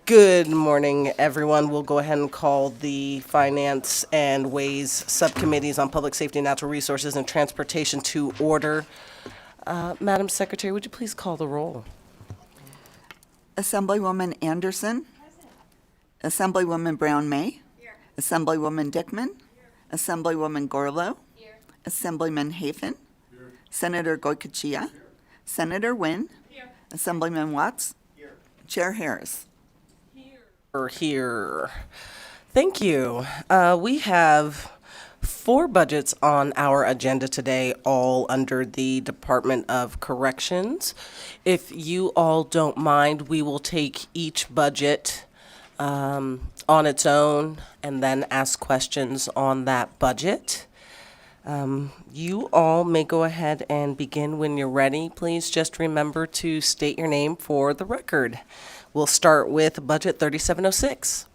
Good morning, everyone. We'll go ahead and call the Finance and Ways Subcommittees on Public Safety, Natural Resources, and Transportation to order. Madam Secretary, would you please call the roll? Assemblywoman Anderson. Assemblywoman Brown-May. Assemblywoman Dickman. Assemblywoman Gorlow. Assemblyman Hafen. Senator Goycochea. Senator Wynn. Assemblyman Watts. Chair Harris. Here. Thank you. We have 4 budgets on our agenda today, all under the Department of Corrections. If you all don't mind, we will take each budget on its own and then ask questions on that budget. You all may go ahead and begin when you're ready. Please just remember to state your name for the record. We'll start with Budget 3706.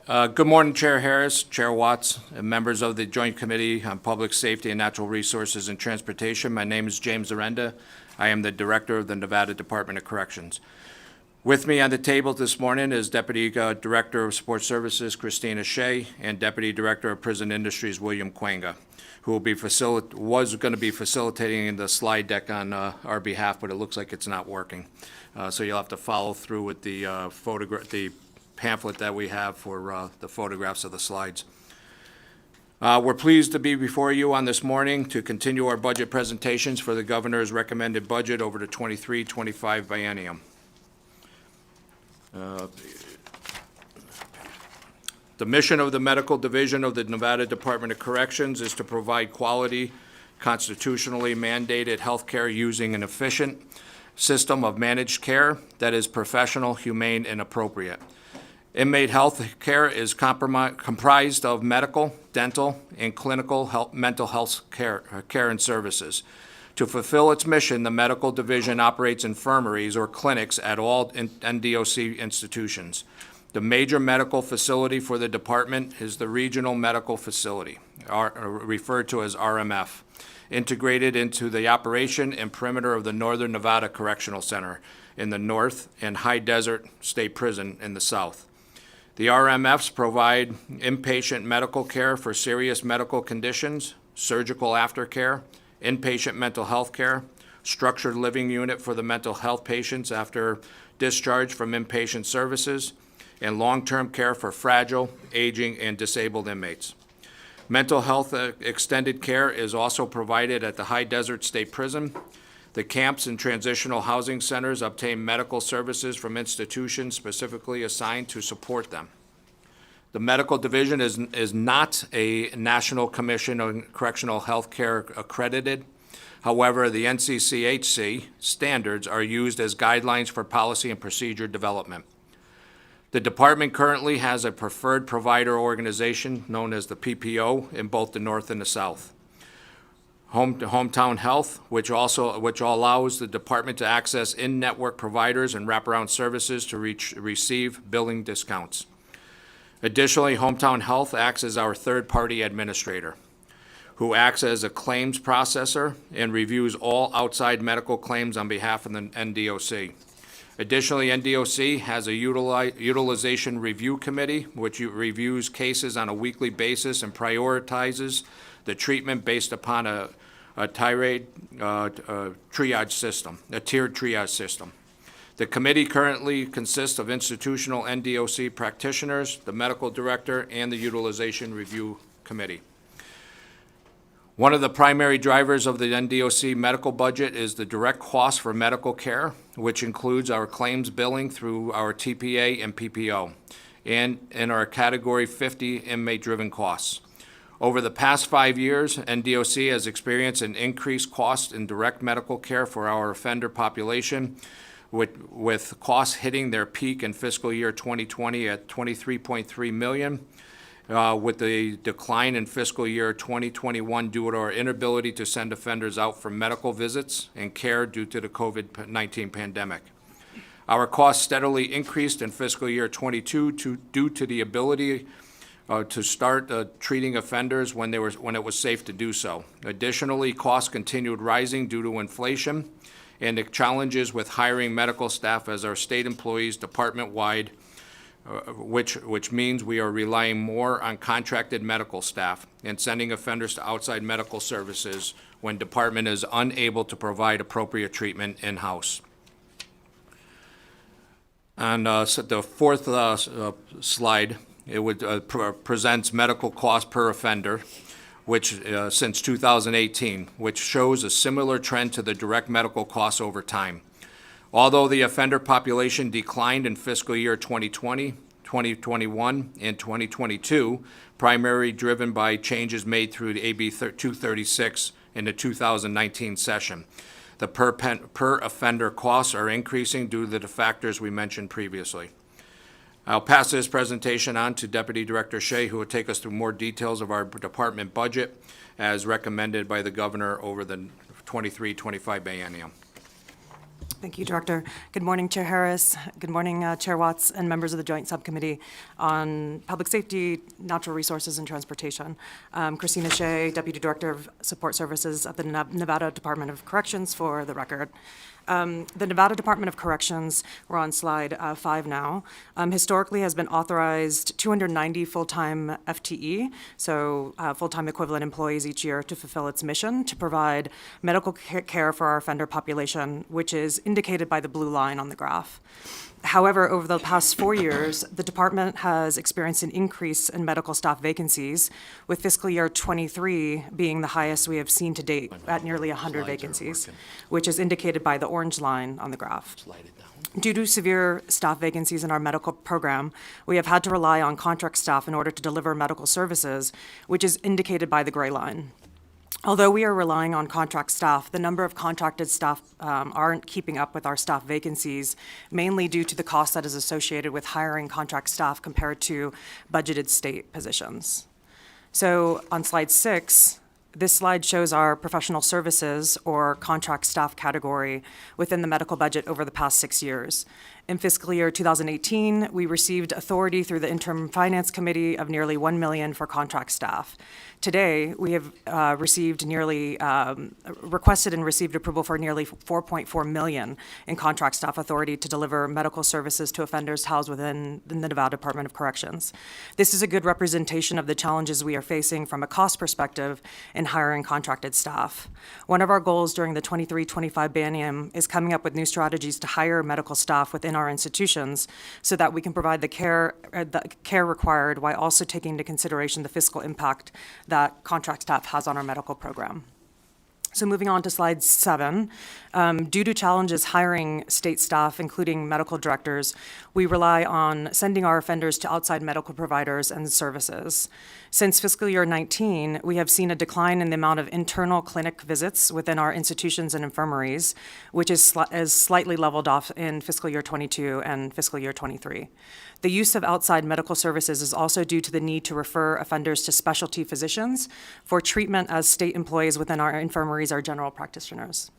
Good morning, Chair Harris, Chair Watts, and members of the Joint Committee on Public Safety and Natural Resources and Transportation. My name is James Arenda. I am the Director of the Nevada Department of Corrections. With me on the table this morning is Deputy Director of Support Services, Christina Shea, and Deputy Director of Prison Industries, William Quanga, who was going to be facilitating the slide deck on our behalf, but it looks like it's not working. So you'll have to follow through with the the pamphlet that we have for the photographs of the slides. We're pleased to be before you on this morning to continue our budget presentations for the governor's recommended budget over the 23-25 biennium. The mission of the Medical Division of the Nevada Department of Corrections is to provide quality, constitutionally mandated health care using an efficient system of managed care that is professional, humane, and appropriate. Inmate health care is comprised of medical, dental, and clinical mental health care and services. To fulfill its mission, the Medical Division operates infirmaries or clinics at all NDOC institutions. The major medical facility for the department is the Regional Medical Facility, referred to as RMF, integrated into the operation and perimeter of the Northern Nevada Correctional Center in the north and High Desert State Prison in the south. The RMFs provide inpatient medical care for serious medical conditions, surgical aftercare, inpatient mental health care, structured living unit for the mental health patients after discharge from inpatient services, and long-term care for fragile, aging, and disabled inmates. Mental health extended care is also provided at the High Desert State Prison. The camps and transitional housing centers obtain medical services from institutions specifically assigned to support them. The Medical Division is not a National Commission on Correctional Health Care accredited. However, the NCCHC standards are used as guidelines for policy and procedure development. The department currently has a preferred provider organization known as the PPO in both the north and the south. Hometown Health, which allows the department to access in-network providers and wraparound services to receive billing discounts. Additionally, Hometown Health acts as our third-party administrator, who acts as a claims processor and reviews all outside medical claims on behalf of the NDOC. Additionally, NDOC has a utilization review committee, which reviews cases on a weekly basis and prioritizes the treatment based upon a tiered triage system. The committee currently consists of institutional NDOC practitioners, the medical director, and the utilization review committee. One of the primary drivers of the NDOC medical budget is the direct cost for medical care, which includes our claims billing through our TPA and PPO, and in our Category 50 inmate-driven costs. Over the past 5 years, NDOC has experienced an increased cost in direct medical care for our offender population, with costs hitting their peak in fiscal year 2020 at $23.3 million, with the decline in fiscal year 2021 due to our inability to send offenders out for medical visits and care due to the COVID-19 pandemic. Our costs steadily increased in fiscal year 22 due to the ability to start treating offenders when it was safe to do so. Additionally, costs continued rising due to inflation and the challenges with hiring medical staff as our state employees department-wide, which means we are relying more on contracted medical staff and sending offenders to outside medical services when department is unable to provide appropriate treatment in-house. On the fourth slide, it presents medical cost per offender, which since 2018, which shows a similar trend to the direct medical costs over time. Although the offender population declined in fiscal year 2020, 2021, and 2022, primarily driven by changes made through the AB 236 in the 2019 session. The per offender costs are increasing due to the factors we mentioned previously. I'll pass this presentation on to Deputy Director Shea, who will take us through more details of our department budget as recommended by the governor over the 23-25 biennium. Thank you, Director. Good morning, Chair Harris. Good morning, Chair Watts, and members of the Joint Subcommittee on Public Safety, Natural Resources, and Transportation. Christina Shea, Deputy Director of Support Services at the Nevada Department of Corrections, for the record. The Nevada Department of Corrections, we're on slide 5 now, historically has been authorized 290 full-time FTE, so full-time equivalent employees each year to fulfill its mission to provide medical care for our offender population, which is indicated by the blue line on the graph. However, over the past 4 years, the department has experienced an increase in medical staff vacancies, with fiscal year 23 being the highest we have seen to date at nearly 100 vacancies, which is indicated by the orange line on the graph. Due to severe staff vacancies in our medical program, we have had to rely on contract staff in order to deliver medical services, which is indicated by the gray line. Although we are relying on contract staff, the number of contracted staff aren't keeping up with our staff vacancies, mainly due to the cost that is associated with hiring contract staff compared to budgeted state positions. So on slide 6, this slide shows our professional services or contract staff category within the medical budget over the past 6 years. In fiscal year 2018, we received authority through the Interim Finance Committee of nearly $1 million for contract staff. Today, we have requested and received approval for nearly $4.4 million in contract staff authority to deliver medical services to offenders housed within the Nevada Department of Corrections. This is a good representation of the challenges we are facing from a cost perspective in hiring contracted staff. One of our goals during the 23-25 biennium is coming up with new strategies to hire medical staff within our institutions so that we can provide the care required while also taking into consideration the fiscal impact that contract staff has on our medical program. So moving on to slide 7, due to challenges hiring state staff, including medical directors, we rely on sending our offenders to outside medical providers and services. Since fiscal year 19, we have seen a decline in the amount of internal clinic visits within our institutions and infirmaries, which is slightly leveled off in fiscal year 22 and fiscal year 23. The use of outside medical services is also due to the need to refer offenders to specialty physicians for treatment, as state employees within our infirmaries are general practitioners.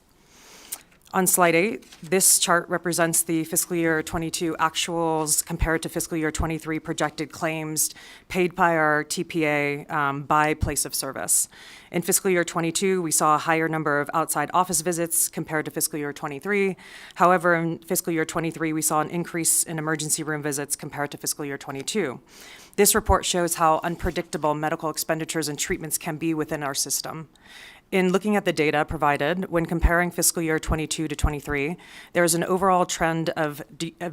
On slide 8, this chart represents the fiscal year 22 actuals compared to fiscal year 23 projected claims paid by our TPA by place of service. In fiscal year 22, we saw a higher number of outside office visits compared to fiscal year 23. However, in fiscal year 23, we saw an increase in emergency room visits compared to fiscal year 22. This report shows how unpredictable medical expenditures and treatments can be within our system. In looking at the data provided, when comparing fiscal year 22 to 23, there is an overall trend of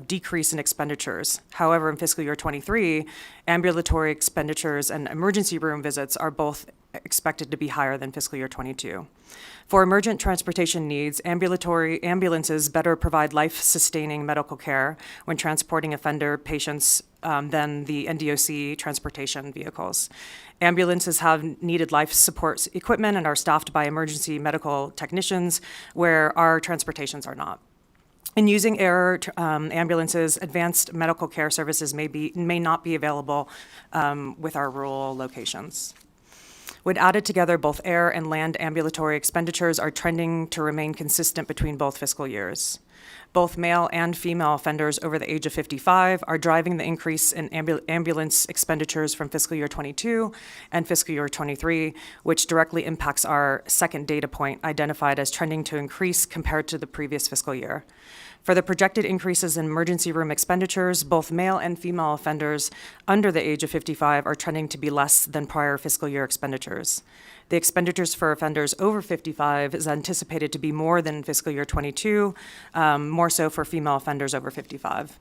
decrease in expenditures. However, in fiscal year 23, ambulatory expenditures and emergency room visits are both expected to be higher than fiscal year 22. For emergent transportation needs, ambulatory ambulances better provide life-sustaining medical care when transporting offender patients than the NDOC transportation vehicles. Ambulances have needed life support equipment and are staffed by emergency medical technicians, where our transportations are not. In using air ambulances, advanced medical care services may not be available with our rural locations. When added together, both air and land ambulatory expenditures are trending to remain consistent between both fiscal years. Both male and female offenders over the age of 55 are driving the increase in ambulance expenditures from fiscal year 22 and fiscal year 23, which directly impacts our second data point identified as trending to increase compared to the previous fiscal year. For the projected increases in emergency room expenditures, both male and female offenders under the age of 55 are trending to be less than prior fiscal year expenditures. The expenditures for offenders over 55 is anticipated to be more than fiscal year 22, more so for female offenders over 55.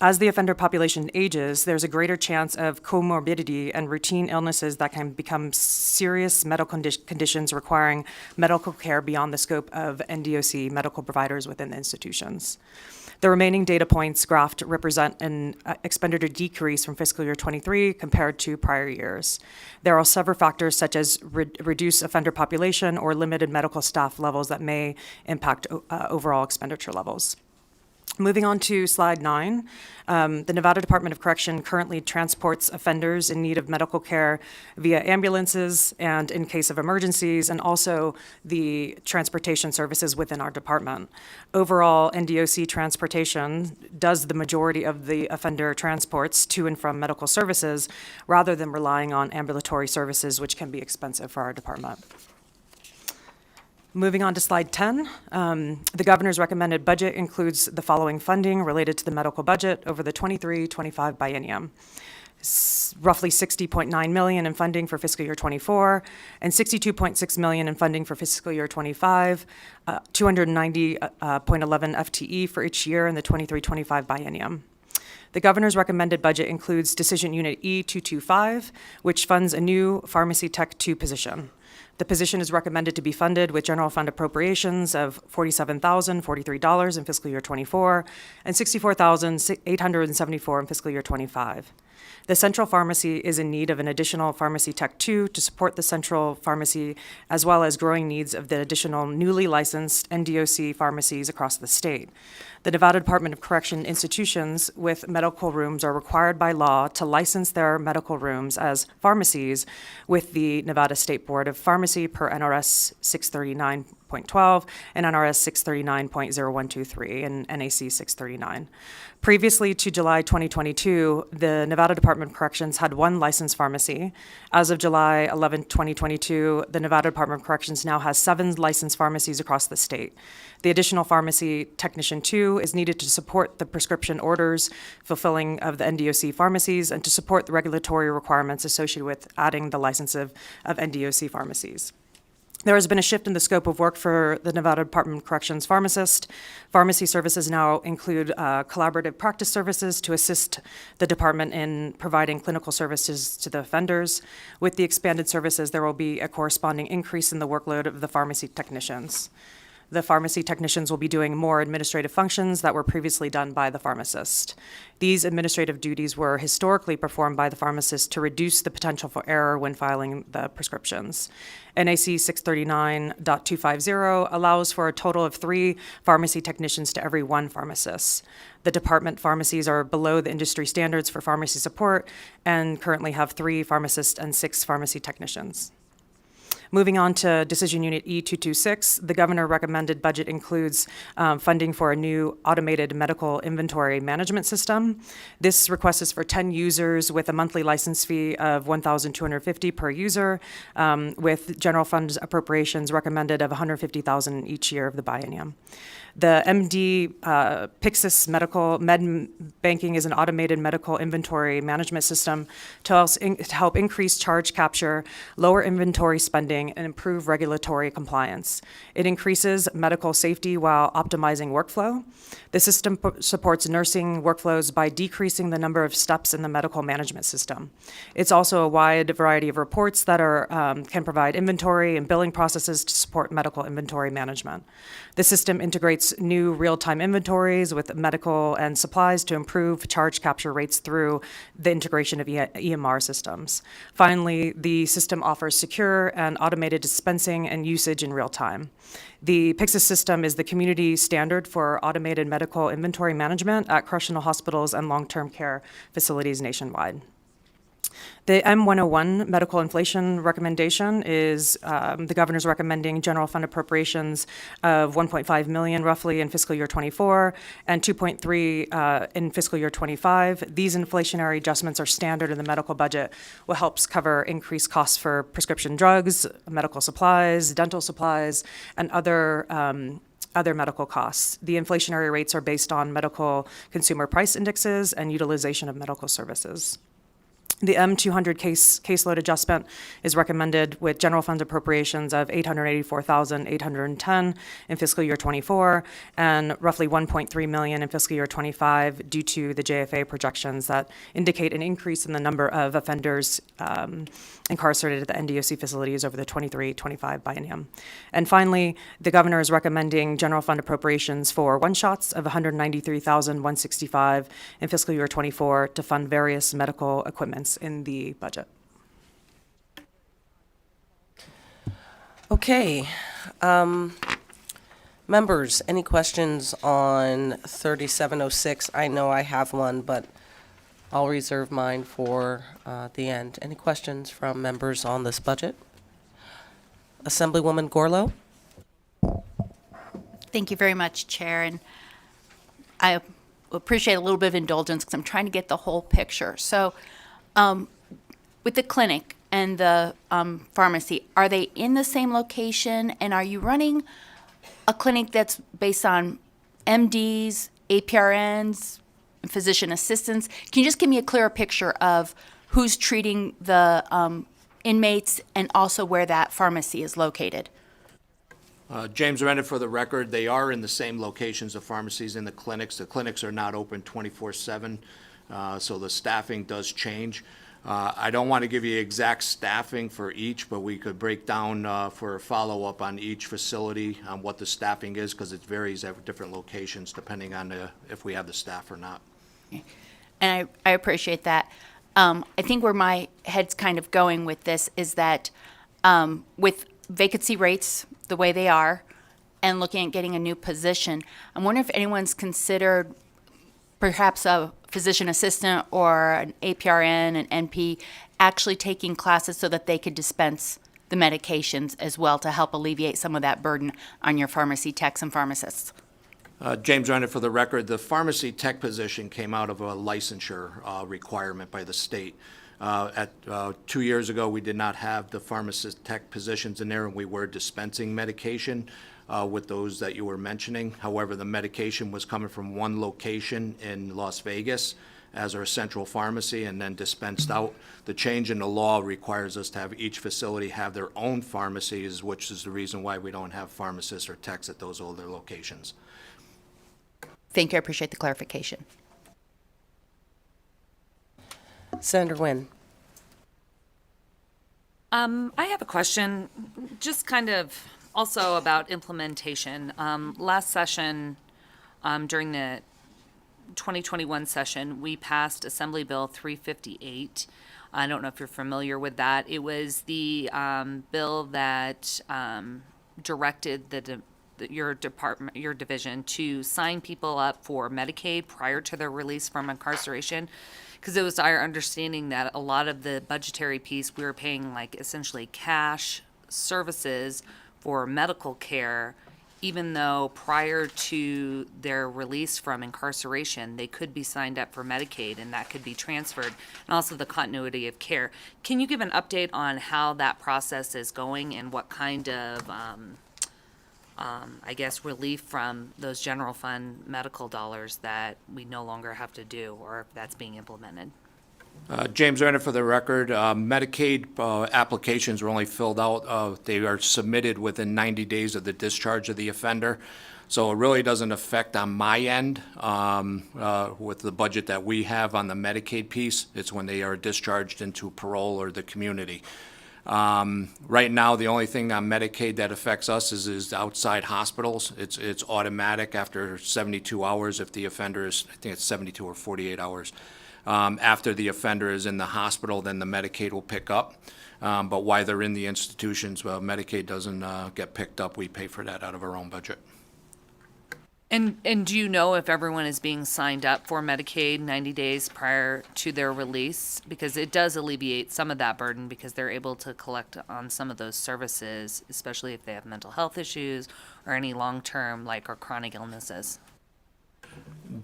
As the offender population ages, there's a greater chance of comorbidity and routine illnesses that can become serious medical conditions requiring medical care beyond the scope of NDOC medical providers within the institutions. The remaining data points graphed represent an expenditure decrease from fiscal year 23 compared to prior years. There are several factors such as reduced offender population or limited medical staff levels that may impact overall expenditure levels. Moving on to slide 9, the Nevada Department of Correction currently transports offenders in need of medical care via ambulances and in case of emergencies, and also the transportation services within our department. Overall, NDOC transportation does the majority of the offender transports to and from medical services rather than relying on ambulatory services, which can be expensive for our department. Moving on to slide 10, the governor's recommended budget includes the following funding related to the medical budget over the 23-25 biennium. Roughly $60.9 million in funding for fiscal year 24 and $62.6 million in funding for fiscal year 25, 290.11 FTE for each year in the 23-25 biennium. The governor's recommended budget includes Decision Unit E225, which funds a new Pharmacy Tech 2 position. The position is recommended to be funded with general fund appropriations of $47,043 in fiscal year 24 and $64,874 in fiscal year 25. The central pharmacy is in need of an additional Pharmacy Tech 2 to support the central pharmacy, as well as growing needs of the additional newly licensed NDOC pharmacies across the state. The Nevada Department of Correction institutions with medical rooms are required by law to license their medical rooms as pharmacies with the Nevada State Board of Pharmacy per NRS 639.12 and NRS 639.0123 and NAC 639. Previously to July 2022, the Nevada Department of Corrections had one licensed pharmacy. As of July 11, 2022, the Nevada Department of Corrections now has 7 licensed pharmacies across the state. The additional Pharmacy Technician 2 is needed to support the prescription orders fulfilling of the NDOC pharmacies and to support the regulatory requirements associated with adding the license of NDOC pharmacies. There has been a shift in the scope of work for the Nevada Department of Corrections pharmacist. Pharmacy services now include collaborative practice services to assist the department in providing clinical services to the offenders. With the expanded services, there will be a corresponding increase in the workload of the pharmacy technicians. The pharmacy technicians will be doing more administrative functions that were previously done by the pharmacist. These administrative duties were historically performed by the pharmacist to reduce the potential for error when filing the prescriptions. NAC 639.250 allows for a total of 3 pharmacy technicians to every 1 pharmacist. The department pharmacies are below the industry standards for pharmacy support and currently have 3 pharmacists and 6 pharmacy technicians. Moving on to Decision Unit E226, the governor recommended budget includes funding for a new automated medical inventory management system. This request is for 10 users with a monthly license fee of $1,250 per user, with general fund appropriations recommended of $150,000 each year of the biennium. The MD Pyxis Med Banking is an automated medical inventory management system to help increase charge capture, lower inventory spending, and improve regulatory compliance. It increases medical safety while optimizing workflow. The system supports nursing workflows by decreasing the number of steps in the medical management system. It's also a wide variety of reports that can provide inventory and billing processes to support medical inventory management. The system integrates new real-time inventories with medical and supplies to improve charge capture rates through the integration of EMR systems. Finally, the system offers secure and automated dispensing and usage in real time. The Pyxis system is the community standard for automated medical inventory management at correctional hospitals and long-term care facilities nationwide. The M101 medical inflation recommendation is the governor's recommending general fund appropriations of 1.5 million roughly in fiscal year 24 and 2.3 in fiscal year 25. These inflationary adjustments are standard in the medical budget, what helps cover increased costs for prescription drugs, medical supplies, dental supplies, and other medical costs. The inflationary rates are based on medical consumer price indexes and utilization of medical services. The M200 caseload adjustment is recommended with general fund appropriations of $884,810 in fiscal year 24 and roughly $1.3 million in fiscal year 25 due to the JFA projections that indicate an increase in the number of offenders incarcerated at the NDOC facilities over the 23-25 biennium. And finally, the governor is recommending general fund appropriations for one-shots of $193,165 in fiscal year 24 to fund various medical equipments in the budget. Okay. Members, any questions on 3706? I know I have one, but I'll reserve mine for the end. Any questions from members on this budget? Assemblywoman Gorlow? Thank you very much, Chair. And I appreciate a little bit of indulgence because I'm trying to get the whole picture. So with the clinic and the pharmacy, are they in the same location? And are you running a clinic that's based on MDs, APRNs, and physician assistants? Can you just give me a clearer picture of who's treating the inmates and also where that pharmacy is located? James Renner, for the record, they are in the same locations of pharmacies in the clinics. The clinics are not open 24/7, so the staffing does change. I don't want to give you exact staffing for each, but we could break down for a follow-up on each facility on what the staffing is, because it varies at different locations depending on if we have the staff or not. And I appreciate that. I think where my head's kind of going with this is that with vacancy rates the way they are and looking at getting a new position, I'm wondering if anyone's considered perhaps a physician assistant or an APRN, an NP, actually taking classes so that they could dispense the medications as well to help alleviate some of that burden on your pharmacy techs and pharmacists. James Renner, for the record, the pharmacy tech position came out of a licensure requirement by the state. 2 years ago, we did not have the pharmacist tech positions in there, and we were dispensing medication with those that you were mentioning. However, the medication was coming from one location in Las Vegas as our central pharmacy and then dispensed out. The change in the law requires us to have each facility have their own pharmacies, which is the reason why we don't have pharmacists or techs at those other locations. Thank you. I appreciate the clarification. Senator Nguyen. I have a question, just kind of also about implementation. Last session, during the 2021 session, we passed Assembly Bill 358. I don't know if you're familiar with that. It was the bill that directed your division to sign people up for Medicaid prior to their release from incarceration. Because it was our understanding that a lot of the budgetary piece, we were paying like essentially cash services for medical care, even though prior to their release from incarceration, they could be signed up for Medicaid and that could be transferred, and also the continuity of care. Can you give an update on how that process is going and what kind of, I guess, relief from those general fund medical dollars that we no longer have to do, or if that's being implemented? James Renner, for the record, Medicaid applications are only filled out, they are submitted within 90 days of the discharge of the offender. So it really doesn't affect on my end with the budget that we have on the Medicaid piece. It's when they are discharged into parole or the community. Right now, the only thing on Medicaid that affects us is outside hospitals. It's automatic after 72 hours if the offender is, I think it's 72 or 48 hours. After the offender is in the hospital, then the Medicaid will pick up. But while they're in the institutions, well, Medicaid doesn't get picked up. We pay for that out of our own budget. And do you know if everyone is being signed up for Medicaid 90 days prior to their release? Because it does alleviate some of that burden because they're able to collect on some of those services, especially if they have mental health issues or any long-term, like, or chronic illnesses.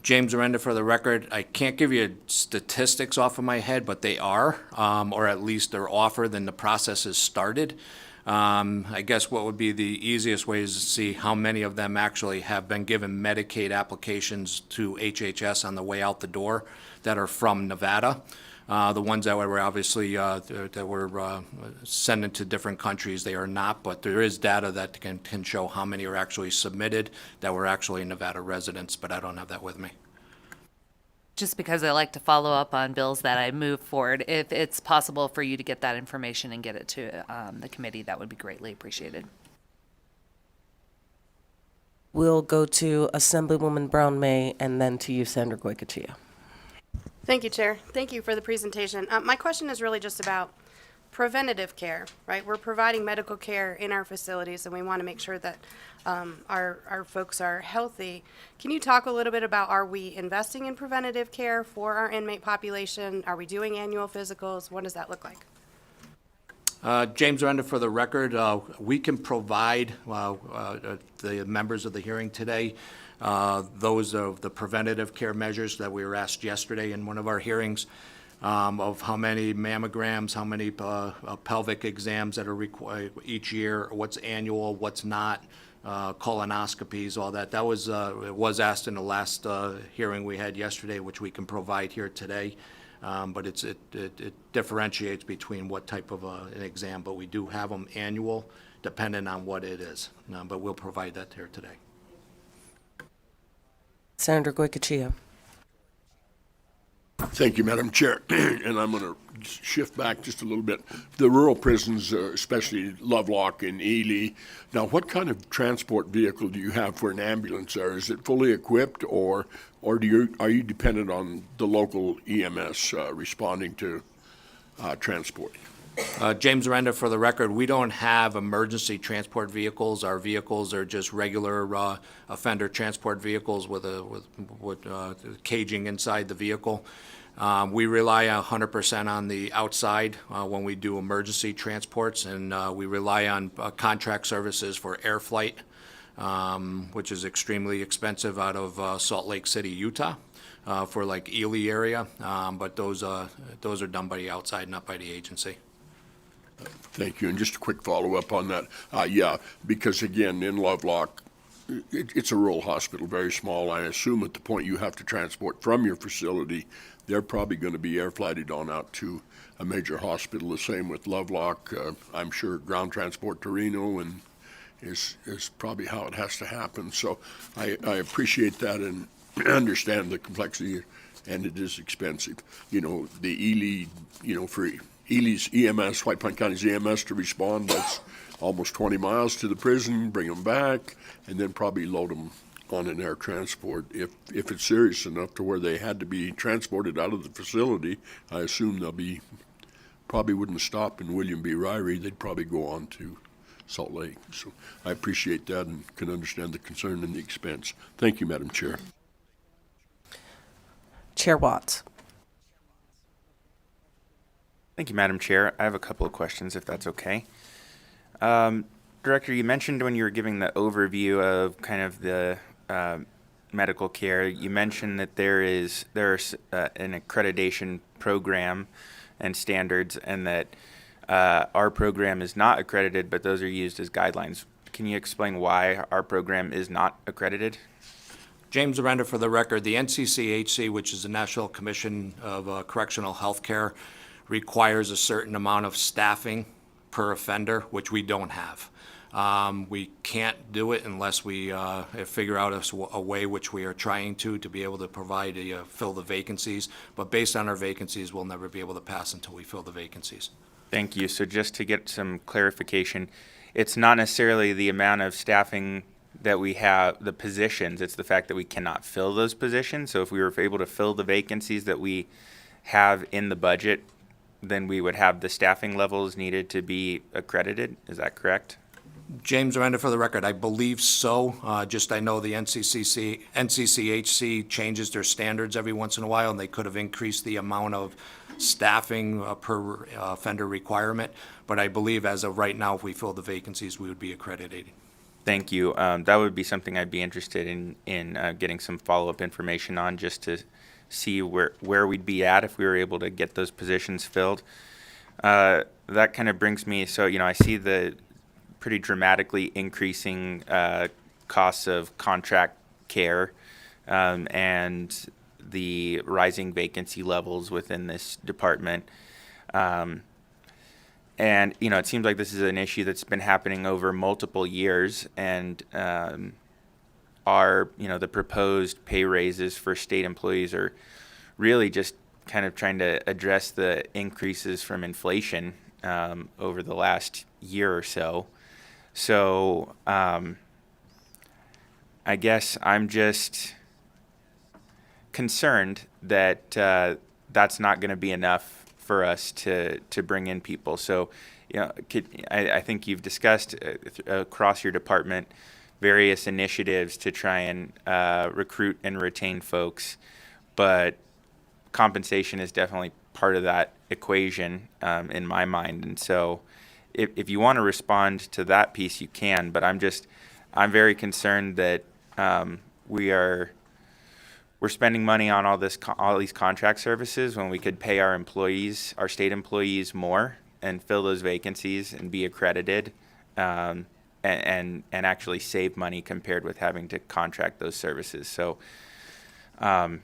James Arenda, for the record, I can't give you statistics off of my head, but they are, or at least they're offered, and the process has started. I guess what would be the easiest way is to see how many of them actually have been given Medicaid applications to HHS on the way out the door that are from Nevada. The ones that were obviously that were sent into different countries, they are not, but there is data that can show how many are actually submitted that were actually Nevada residents, but I don't have that with me. Just because I like to follow up on bills that I move forward, if it's possible for you to get that information and get it to the committee, that would be greatly appreciated. We'll go to Assemblywoman Brown May and then to you, Sandra Goycochea. Thank you, Chair. Thank you for the presentation. My question is really just about preventative care, right? We're providing medical care in our facilities, and we want to make sure that our folks are healthy. Can you talk a little bit about, are we investing in preventative care for our inmate population? Are we doing annual physicals? What does that look like? James Arenda, for the record, we can provide the members of the hearing today those of the preventative care measures that we were asked yesterday in one of our hearings, of how many mammograms, how many pelvic exams that are required each year, what's annual, what's not, colonoscopies, all that. That was it was asked in the last hearing we had yesterday, which we can provide here today. But it differentiates between what type of an exam, but we do have them annual, depending on what it is. But we'll provide that here today. Senator Goycochea. Thank you, Madam Chair. And I'm going to shift back just a little bit. The rural prisons, especially Lovelock and Ely. Now, what kind of transport vehicle do you have for an ambulance there? Is it fully equipped, or are you dependent on the local EMS responding to transport? James Arenda, for the record, we don't have emergency transport vehicles. Our vehicles are just regular offender transport vehicles with caging inside the vehicle. We rely 100% on the outside when we do emergency transports, and we rely on contract services for air flight, which is extremely expensive out of Salt Lake City, Utah, for like Ely area. But those are done by the outside, not by the agency. Thank you. And just a quick follow-up on that. Yeah, because again, in Lovelock, it's a rural hospital, very small. I assume at the point you have to transport from your facility, they're probably going to be air flighted on out to a major hospital. The same with Lovelock. I'm sure ground transport to Reno and is probably how it has to happen. So I appreciate that and understand the complexity, and it is expensive. You know, the Ely, for Ely's EMS, White Pine County's EMS to respond, that's almost 20 miles to the prison, bring them back, and then probably load them on an air transport. If it's serious enough to where they had to be transported out of the facility, I assume probably wouldn't stop in William B. Ryrie. They'd probably go on to Salt Lake. So I appreciate that and can understand the concern and the expense. Thank you, Madam Chair. Chair Watts. Thank you, Madam Chair. I have a couple of questions, if that's okay. Director, you mentioned when you were giving the overview of kind of the medical care, you mentioned that there's an accreditation program and standards, and that our program is not accredited, but those are used as guidelines. Can you explain why our program is not accredited? James Arenda, for the record, the NCCHC, which is the National Commission of Correctional Health Care, requires a certain amount of staffing per offender, which we don't have. We can't do it unless we figure out a way, which we are trying to be able to provide, fill the vacancies. But based on our vacancies, we'll never be able to pass until we fill the vacancies. Thank you. So just to get some clarification, it's not necessarily the amount of staffing that we have, the positions, it's the fact that we cannot fill those positions. So if we were able to fill the vacancies that we have in the budget, then we would have the staffing levels needed to be accredited. Is that correct? James Arenda for the record, I believe so. I know the NCCHC changes their standards every once in a while, and they could have increased the amount of staffing per offender requirement. But I believe as of right now, if we fill the vacancies, we would be accredited. Thank you. That would be something I'd be interested in getting some follow-up information on, just to see where we'd be at if we were able to get those positions filled. That kind of brings me, so, I see the pretty dramatically increasing costs of contract care and the rising vacancy levels within this department. And, it seems like this is an issue that's been happening over multiple years, and the proposed pay raises for state employees are really just kind of trying to address the increases from inflation over the last year or so. So I guess I'm just concerned that that's not going to be enough for us to bring in people. So, I think you've discussed across your department various initiatives to try and recruit and retain folks, but compensation is definitely part of that equation in my mind. And so if you want to respond to that piece, you can, but I'm very concerned that we're spending money on all these contract services when we could pay our state employees more and fill those vacancies and be accredited, and actually save money compared with having to contract those services. So, I'm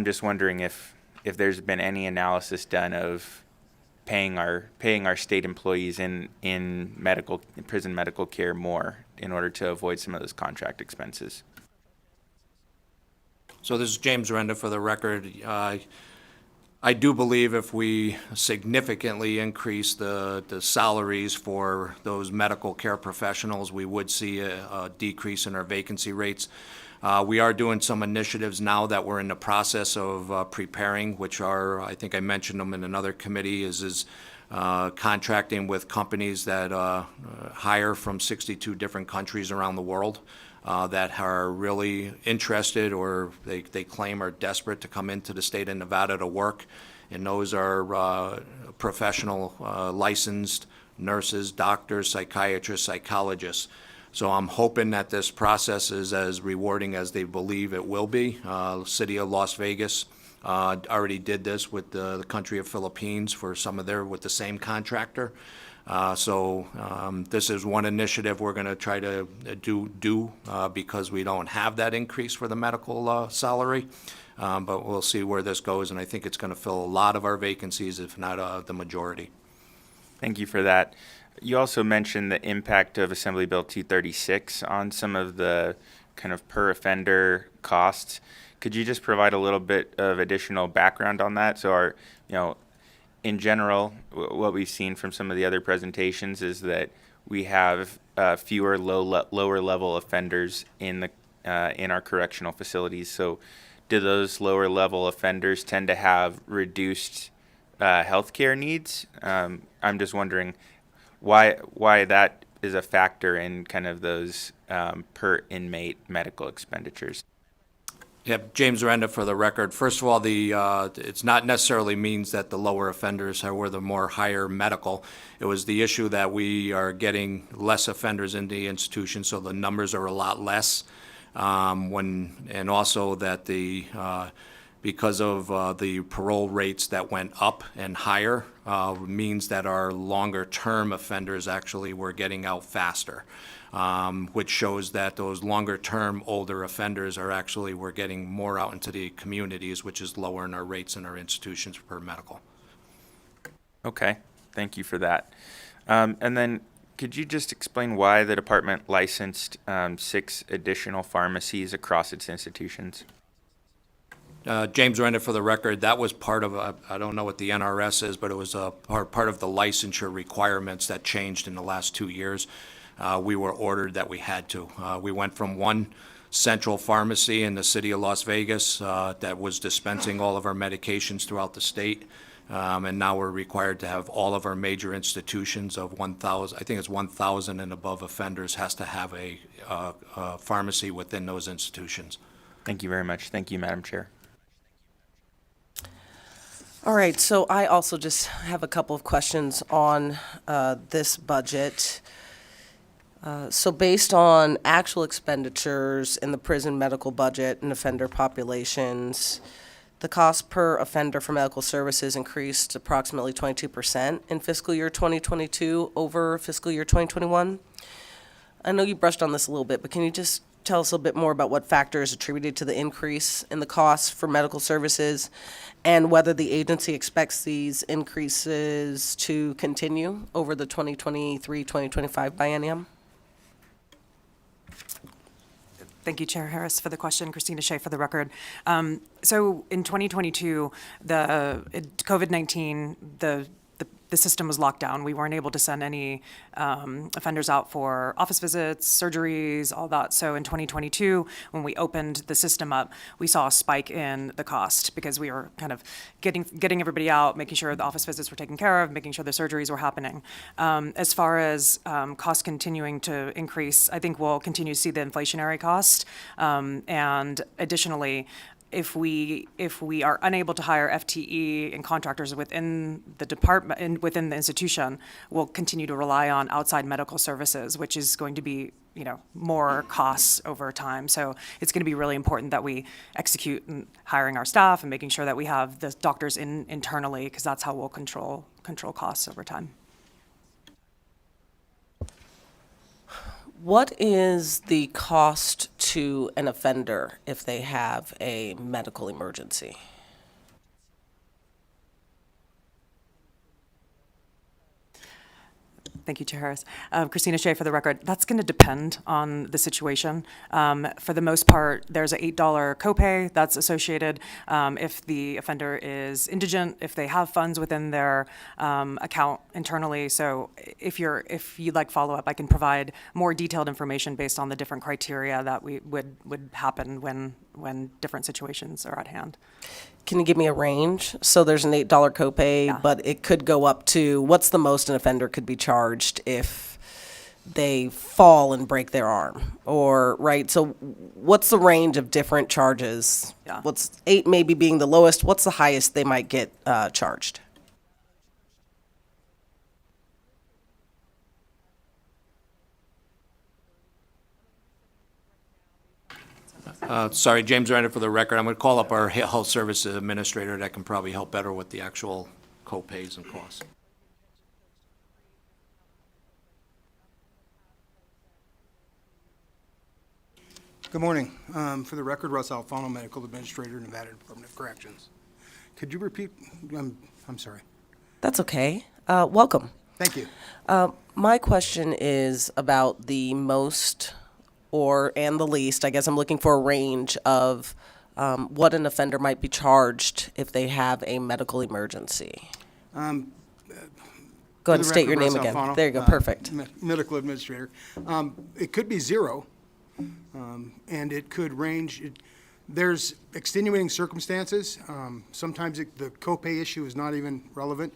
just wondering if there's been any analysis done of paying our state employees in prison medical care more in order to avoid some of those contract expenses. So this is James Arenda for the record. I do believe if we significantly increase the salaries for those medical care professionals, we would see a decrease in our vacancy rates. We are doing some initiatives now that we're in the process of preparing, which are, I think I mentioned them in another committee, is contracting with companies that hire from 62 different countries around the world. That are really interested, or they claim are desperate to come into the state of Nevada to work. And those are professional licensed nurses, doctors, psychiatrists, psychologists. So I'm hoping that this process is as rewarding as they believe it will be. City of Las Vegas already did this with the country of Philippines for some of with the same contractor. So this is one initiative we're going to try to do because we don't have that increase for the medical salary. But we'll see where this goes, and I think it's going to fill a lot of our vacancies, if not the majority. Thank you for that. You also mentioned the impact of Assembly Bill 236 on some of the kind of per offender costs. Could you just provide a little bit of additional background on that? So in general, what we've seen from some of the other presentations is that we have fewer lower level offenders in our correctional facilities. So, do those lower level offenders tend to have reduced healthcare needs? I'm just wondering why that is a factor in kind of those per inmate medical expenditures. Yep, James Arenda for the record. First of all, it's not necessarily means that the lower offenders were the more higher medical. It was the issue that we are getting less offenders in the institution, so the numbers are a lot less. And also that because of the parole rates that went up and higher, means that our longer-term offenders actually were getting out faster. Which shows that those longer-term older offenders we're getting more out into the communities, which is lowering our rates in our institutions per medical. Okay, thank you for that. And then could you just explain why the department licensed 6 additional pharmacies across its institutions? James Arenda for the record, that was part of, I don't know what the NRS is, but it was part of the licensure requirements that changed in the last 2 years. We were ordered that we had to. We went from one central pharmacy in the city of Las Vegas that was dispensing all of our medications throughout the state. And now we're required to have all of our major institutions of 1,000, I think it's 1,000 and above offenders has to have a pharmacy within those institutions. Thank you very much. Thank you, Madam Chair. All right, so I also just have a couple of questions on this budget. So based on actual expenditures in the prison medical budget and offender populations, the cost per offender for medical services increased approximately 22% in fiscal year 2022 over fiscal year 2021. I know you brushed on this a little bit, but can you just tell us a little bit more about what factors attributed to the increase in the costs for medical services and whether the agency expects these increases to continue over the 2023-2025 biennium? Thank you, Chair Harris, for the question. Christina Shea for the record. So in 2022, COVID-19, the system was locked down. We weren't able to send any offenders out for office visits, surgeries, all that. So in 2022, when we opened the system up, we saw a spike in the cost because we were kind of getting everybody out, making sure the office visits were taken care of, making sure the surgeries were happening. As far as costs continuing to increase, I think we'll continue to see the inflationary cost. And additionally, if we are unable to hire FTE and contractors within the department and within the institution, we'll continue to rely on outside medical services, which is going to be, more costs over time. So it's going to be really important that we execute in hiring our staff and making sure that we have the doctors internally, because that's how we'll control costs over time. What is the cost to an offender if they have a medical emergency? Thank you, Chair Harris. Christina Shea for the record. That's going to depend on the situation. For the most part, there's an $8 copay that's associated if the offender is indigent, if they have funds within their account internally. So if you'd like follow-up, I can provide more detailed information based on the different criteria that would happen when different situations are at hand. Can you give me a range? So there's an $8 copay, Yeah. but it could go up to, what's the most an offender could be charged if they fall and break their arm? Or, right, so what's the range of different charges? Yeah. What's 8 maybe being the lowest? What's the highest they might get charged? Sorry, James Renner for the record. I'm going to call up our health services administrator that can probably help better with the actual co-pays and costs. Good morning. For the record, Russ Alfano, Medical Administrator, Nevada Department of Corrections. Could you repeat? I'm sorry. That's okay. Welcome. Thank you. My question is about the most and the least. I guess I'm looking for a range of what an offender might be charged if they have a medical emergency. Go ahead and state your name again. There you go, perfect. Medical Administrator. It could be zero, and it could range. There's extenuating circumstances. Sometimes the copay issue is not even relevant.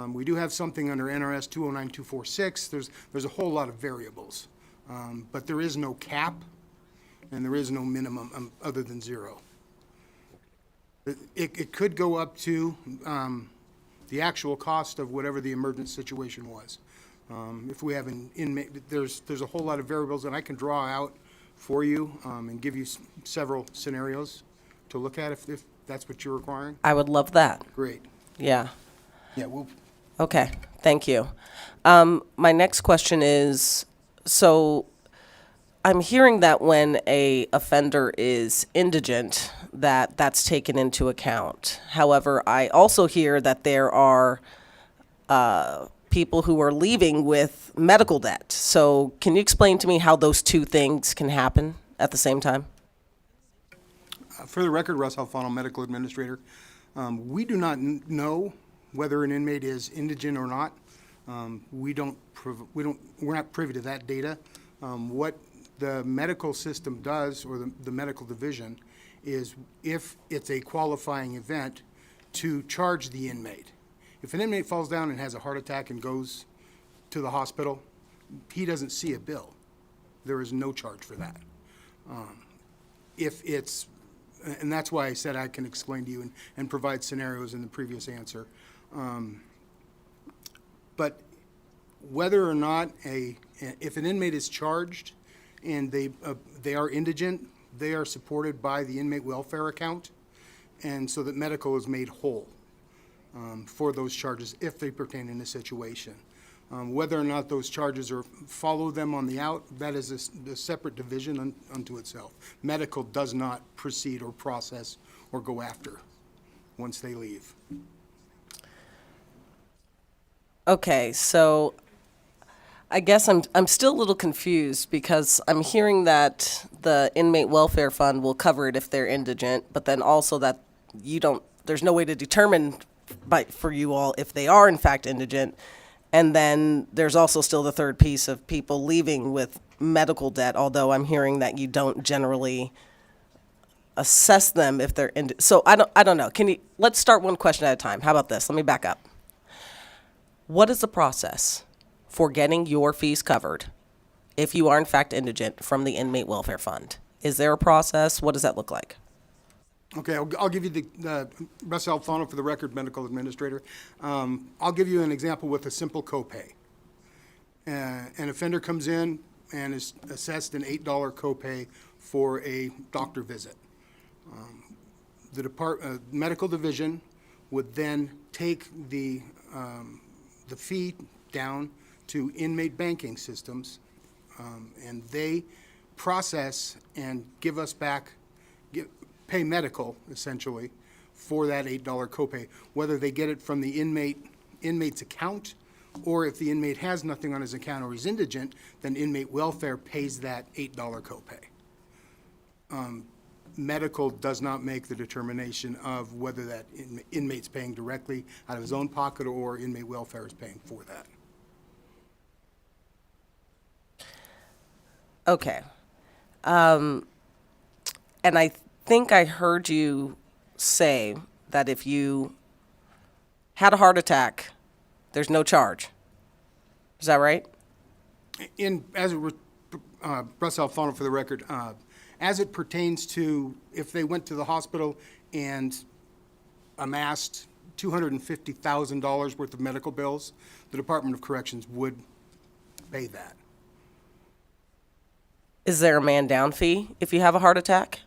We do have something under NRS 209246. There's a whole lot of variables. But there is no cap, and there is no minimum other than zero. It could go up to the actual cost of whatever the emergent situation was. If we have an inmate, there's a whole lot of variables, and I can draw out for you and give you several scenarios to look at if that's what you're requiring. I would love that. Great. Yeah. Yeah, we'll. Okay, thank you. My next question is, so I'm hearing that when a offender is indigent, that's taken into account. However, I also hear that there are people who are leaving with medical debt. So can you explain to me how those two things can happen at the same time? For the record, Russ Alfano, Medical Administrator. We do not know whether an inmate is indigent or not. We're not privy to that data. What the medical system does, or the medical division, is if it's a qualifying event, to charge the inmate. If an inmate falls down and has a heart attack and goes to the hospital, he doesn't see a bill. There is no charge for that. If it's, and that's why I said I can explain to you and provide scenarios in the previous answer. But whether or not if an inmate is charged and they are indigent, they are supported by the inmate welfare account, and so that medical is made whole for those charges if they pertain in a situation. Whether or not those charges follow them on the out, that is a separate division unto itself. Medical does not proceed or process or go after once they leave. Okay, so I guess I'm still a little confused because I'm hearing that the inmate welfare fund will cover it if they're indigent, but then also that there's no way to determine for you all if they are in fact indigent. And then there's also still the third piece of people leaving with medical debt, although I'm hearing that you don't generally assess them if they're indigent. So I don't know. Let's start one question at a time. How about this? Let me back up. What is the process for getting your fees covered if you are in fact indigent from the inmate welfare fund? Is there a process? What does that look like? Okay, I'll give you the Russ Alfano, for the record, medical administrator. I'll give you an example with a simple copay. An offender comes in and is assessed an $8 copay for a doctor visit. The medical division would then take the fee down to inmate banking systems, and they process and give us back, pay medical, essentially, for that $8 copay, whether they get it from the inmate's account, or if the inmate has nothing on his account or he's indigent, then inmate welfare pays that $8 copay. Medical does not make the determination of whether that inmate's paying directly out of his own pocket or inmate welfare is paying for that. Okay. And I think I heard you say that if you had a heart attack, there's no charge. Is that right? Russ Alfano, for the record, as it pertains to if they went to the hospital and amassed $250,000 worth of medical bills, the Department of Corrections would pay that. Is there a man down fee if you have a heart attack?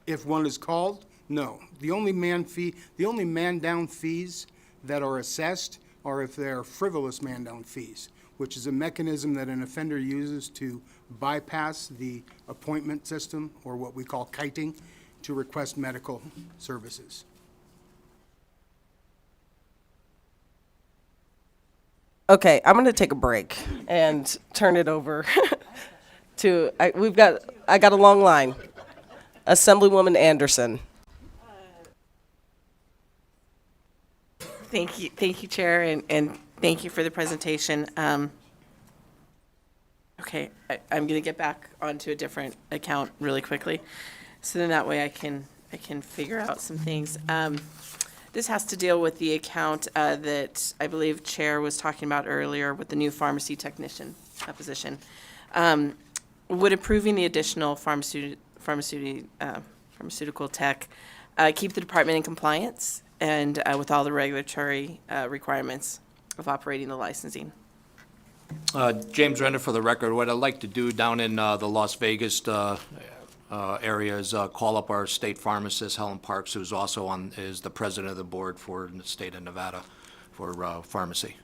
If one is called, no. The only man down fees that are assessed are if they're frivolous man down fees, which is a mechanism that an offender uses to bypass the appointment system, or what we call kiting, to request medical services. Okay, I'm going to take a break and turn it over to, I got a long line. Assemblywoman Anderson. Thank you, Chair, and thank you for the presentation. Okay, I'm going to get back onto a different account really quickly, so then that way I can figure out some things. This has to deal with the account that I believe Chair was talking about earlier with the new pharmacy technician position. Would approving the additional pharmaceutical tech keep the department in compliance and with all the regulatory requirements of operating the licensing? James Renner, for the record. What I'd like to do down in the Las Vegas area is call up our state pharmacist, Helen Parks, who's also is the president of the board for the state of Nevada for pharmacy.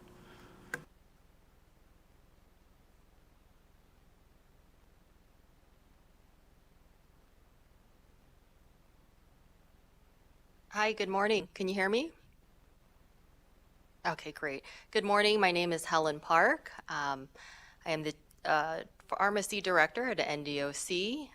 Hi, good morning. Can you hear me? Okay, great. Good morning. My name is Helen Park. I am the pharmacy director at NDOC.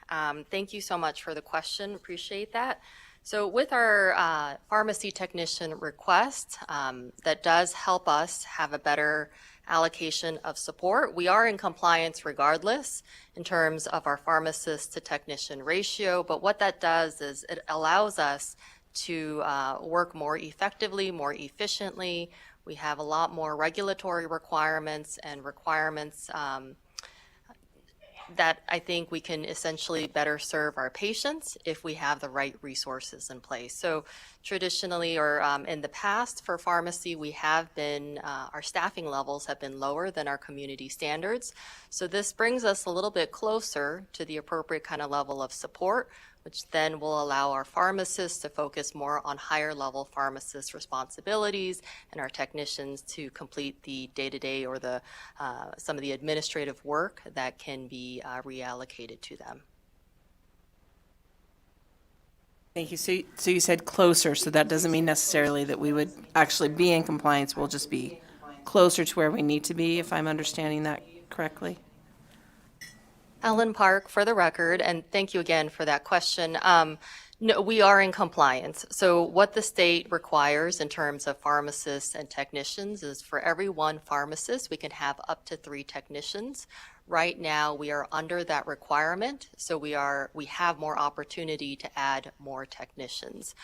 Thank you so much for the question. Appreciate that. So with our pharmacy technician request, that does help us have a better allocation of support. We are in compliance regardless in terms of our pharmacist to technician ratio, but what that does is it allows us to work more effectively, more efficiently We have a lot more regulatory requirements and requirements that I think we can essentially better serve our patients if we have the right resources in place. So traditionally, or in the past for pharmacy, we have been, our staffing levels have been lower than our community standards. So this brings us a little bit closer to the appropriate kind of level of support, which then will allow our pharmacists to focus more on higher level pharmacist responsibilities and our technicians to complete the day-to-day or the some of the administrative work that can be reallocated to them. Thank you. So you said closer, so that doesn't mean necessarily that we would actually be in compliance. We'll just be closer to where we need to be, if I'm understanding that correctly? Ellen Park, for the record, and thank you again for that question. No, we are in compliance. So what the state requires in terms of pharmacists and technicians is for every one pharmacist, we can have up to 3 technicians. Right now, we are under that requirement, so we have more opportunity to add more technicians.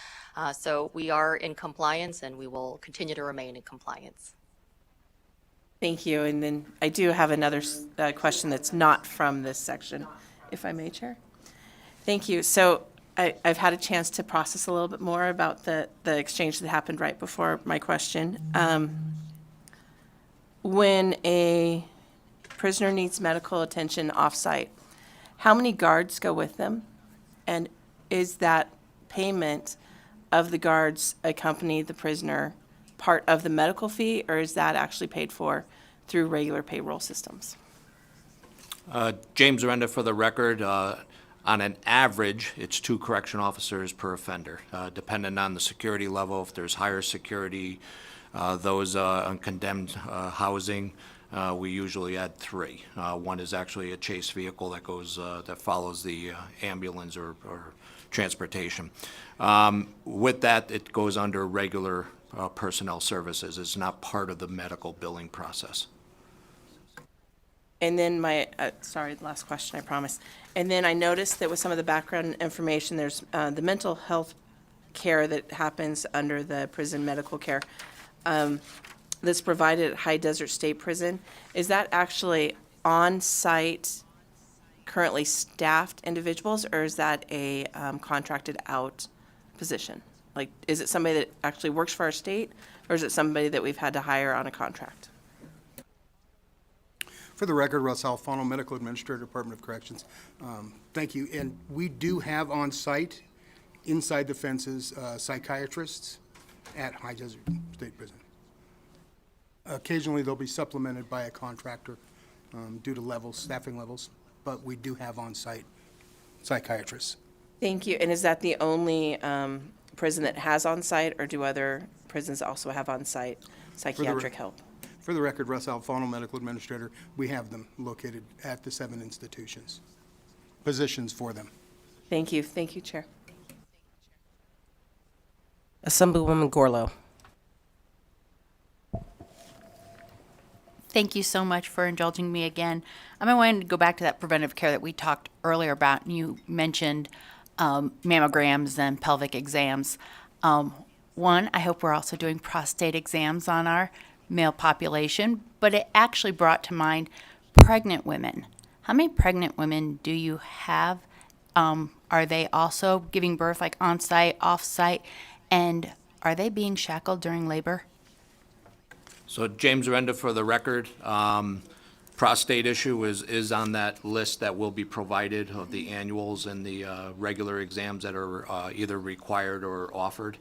So we are in compliance, and we will continue to remain in compliance. Thank you. And then I do have another question that's not from this section, if I may, Chair. Thank you. So I've had a chance to process a little bit more about the exchange that happened right before my question. When a prisoner needs medical attention off-site, how many guards go with them? And is that payment of the guards accompany the prisoner part of the medical fee, or is that actually paid for through regular payroll systems? James Arenda, for the record, on an average, it's 2 correction officers per offender, depending on the security level. If there's higher security, those on condemned housing, we usually add 3. One is actually a chase vehicle that goes that follows the ambulance or transportation. With that, it goes under regular personnel services. It's not part of the medical billing process. And then sorry, last question, I promise. And then I noticed that with some of the background information, there's the mental health care that happens under the prison medical care that's provided at High Desert State Prison. Is that actually on-site, currently staffed individuals, or is that a contracted out position? Like, is it somebody that actually works for our state, or is it somebody that we've had to hire on a contract? For the record, Russ Alfano, Medical Administrator, Department of Corrections. Thank you. And we do have on site, inside the fences, psychiatrists at High Desert State Prison. Occasionally, they'll be supplemented by a contractor due to staffing levels, but we do have on site psychiatrists. Thank you. And is that the only prison that has on-site, or do other prisons also have on-site psychiatric help? For the record, Russ Alfano, Medical Administrator, we have them located at the 7 institutions, positions for them. Thank you. Thank you, Chair. Assemblywoman Gorlow. Thank you so much for indulging me again. I wanted to go back to that preventive care that we talked earlier about. You mentioned mammograms and pelvic exams. One, I hope we're also doing prostate exams on our male population, but it actually brought to mind pregnant women. How many pregnant women do you have? Are they also giving birth like on-site, off-site, and are they being shackled during labor? So James Arenda, for the record, prostate issue is on that list that will be provided of the annuals and the regular exams that are either required or offered.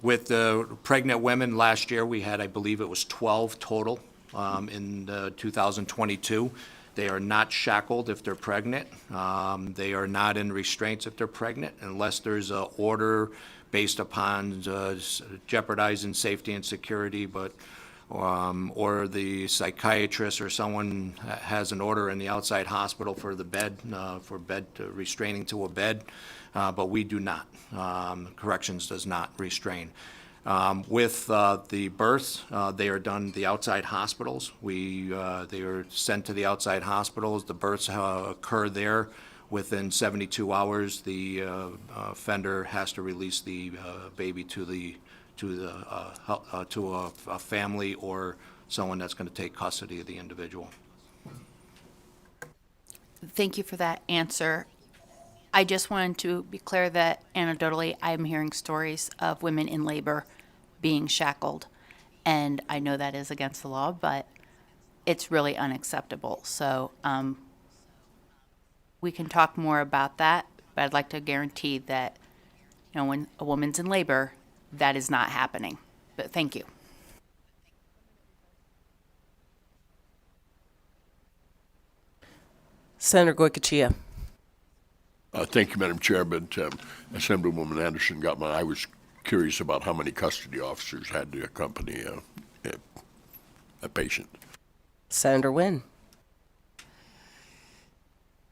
With the pregnant women, last year we had, I believe it was 12 total in 2022. They are not shackled if they're pregnant. They are not in restraints if they're pregnant, unless there's an order based upon jeopardizing safety and security, but or the psychiatrist or someone has an order in the outside hospital for the bed, restraining to a bed, but we do not. Corrections does not restrain. With the births, they are done at the outside hospitals. They are sent to the outside hospitals. The births occur there. Within 72 hours, the offender has to release the baby to the a family or someone that's going to take custody of the individual. Thank you for that answer. I just wanted to be clear that anecdotally, I'm hearing stories of women in labor being shackled. And I know that is against the law, but it's really unacceptable. So we can talk more about that, but I'd like to guarantee that, when a woman's in labor, that is not happening. But thank you. Senator Goycochea. Thank you, Madam Chair, but Assemblywoman Anderson I was curious about how many custody officers had to accompany a patient. Senator Wynn.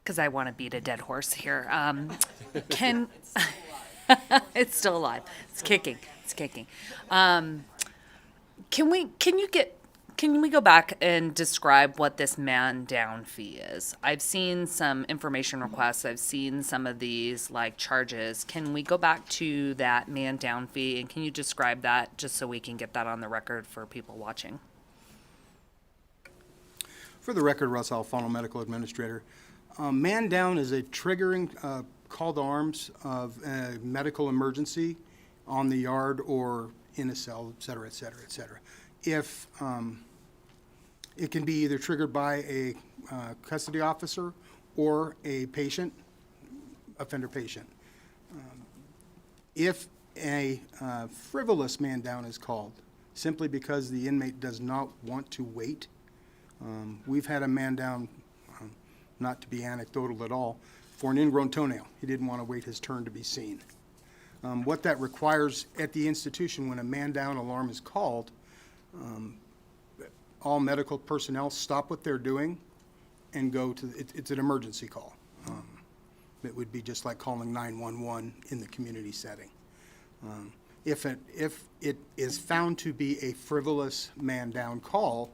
Because I want to beat a dead horse here. It's still alive. It's kicking. It's kicking. Can we go back and describe what this man down fee is? I've seen some information requests. I've seen some of these charges. Can we go back to that man down fee, and can you describe that just so we can get that on the record for people watching? For the record, Russ Alfano, Medical Administrator. Man down is a triggering call to arms of a medical emergency on the yard or in a cell, et cetera, et cetera, et cetera. If it can be either triggered by a custody officer or a patient, offender patient. If a frivolous man down is called simply because the inmate does not want to wait, we've had a man down, not to be anecdotal at all, for an ingrown toenail. He didn't want to wait his turn to be seen. What that requires at the institution when a man down alarm is called, all medical personnel stop what they're doing and go to, it's an emergency call. It would be just like calling 911 in the community setting. If it is found to be a frivolous man down call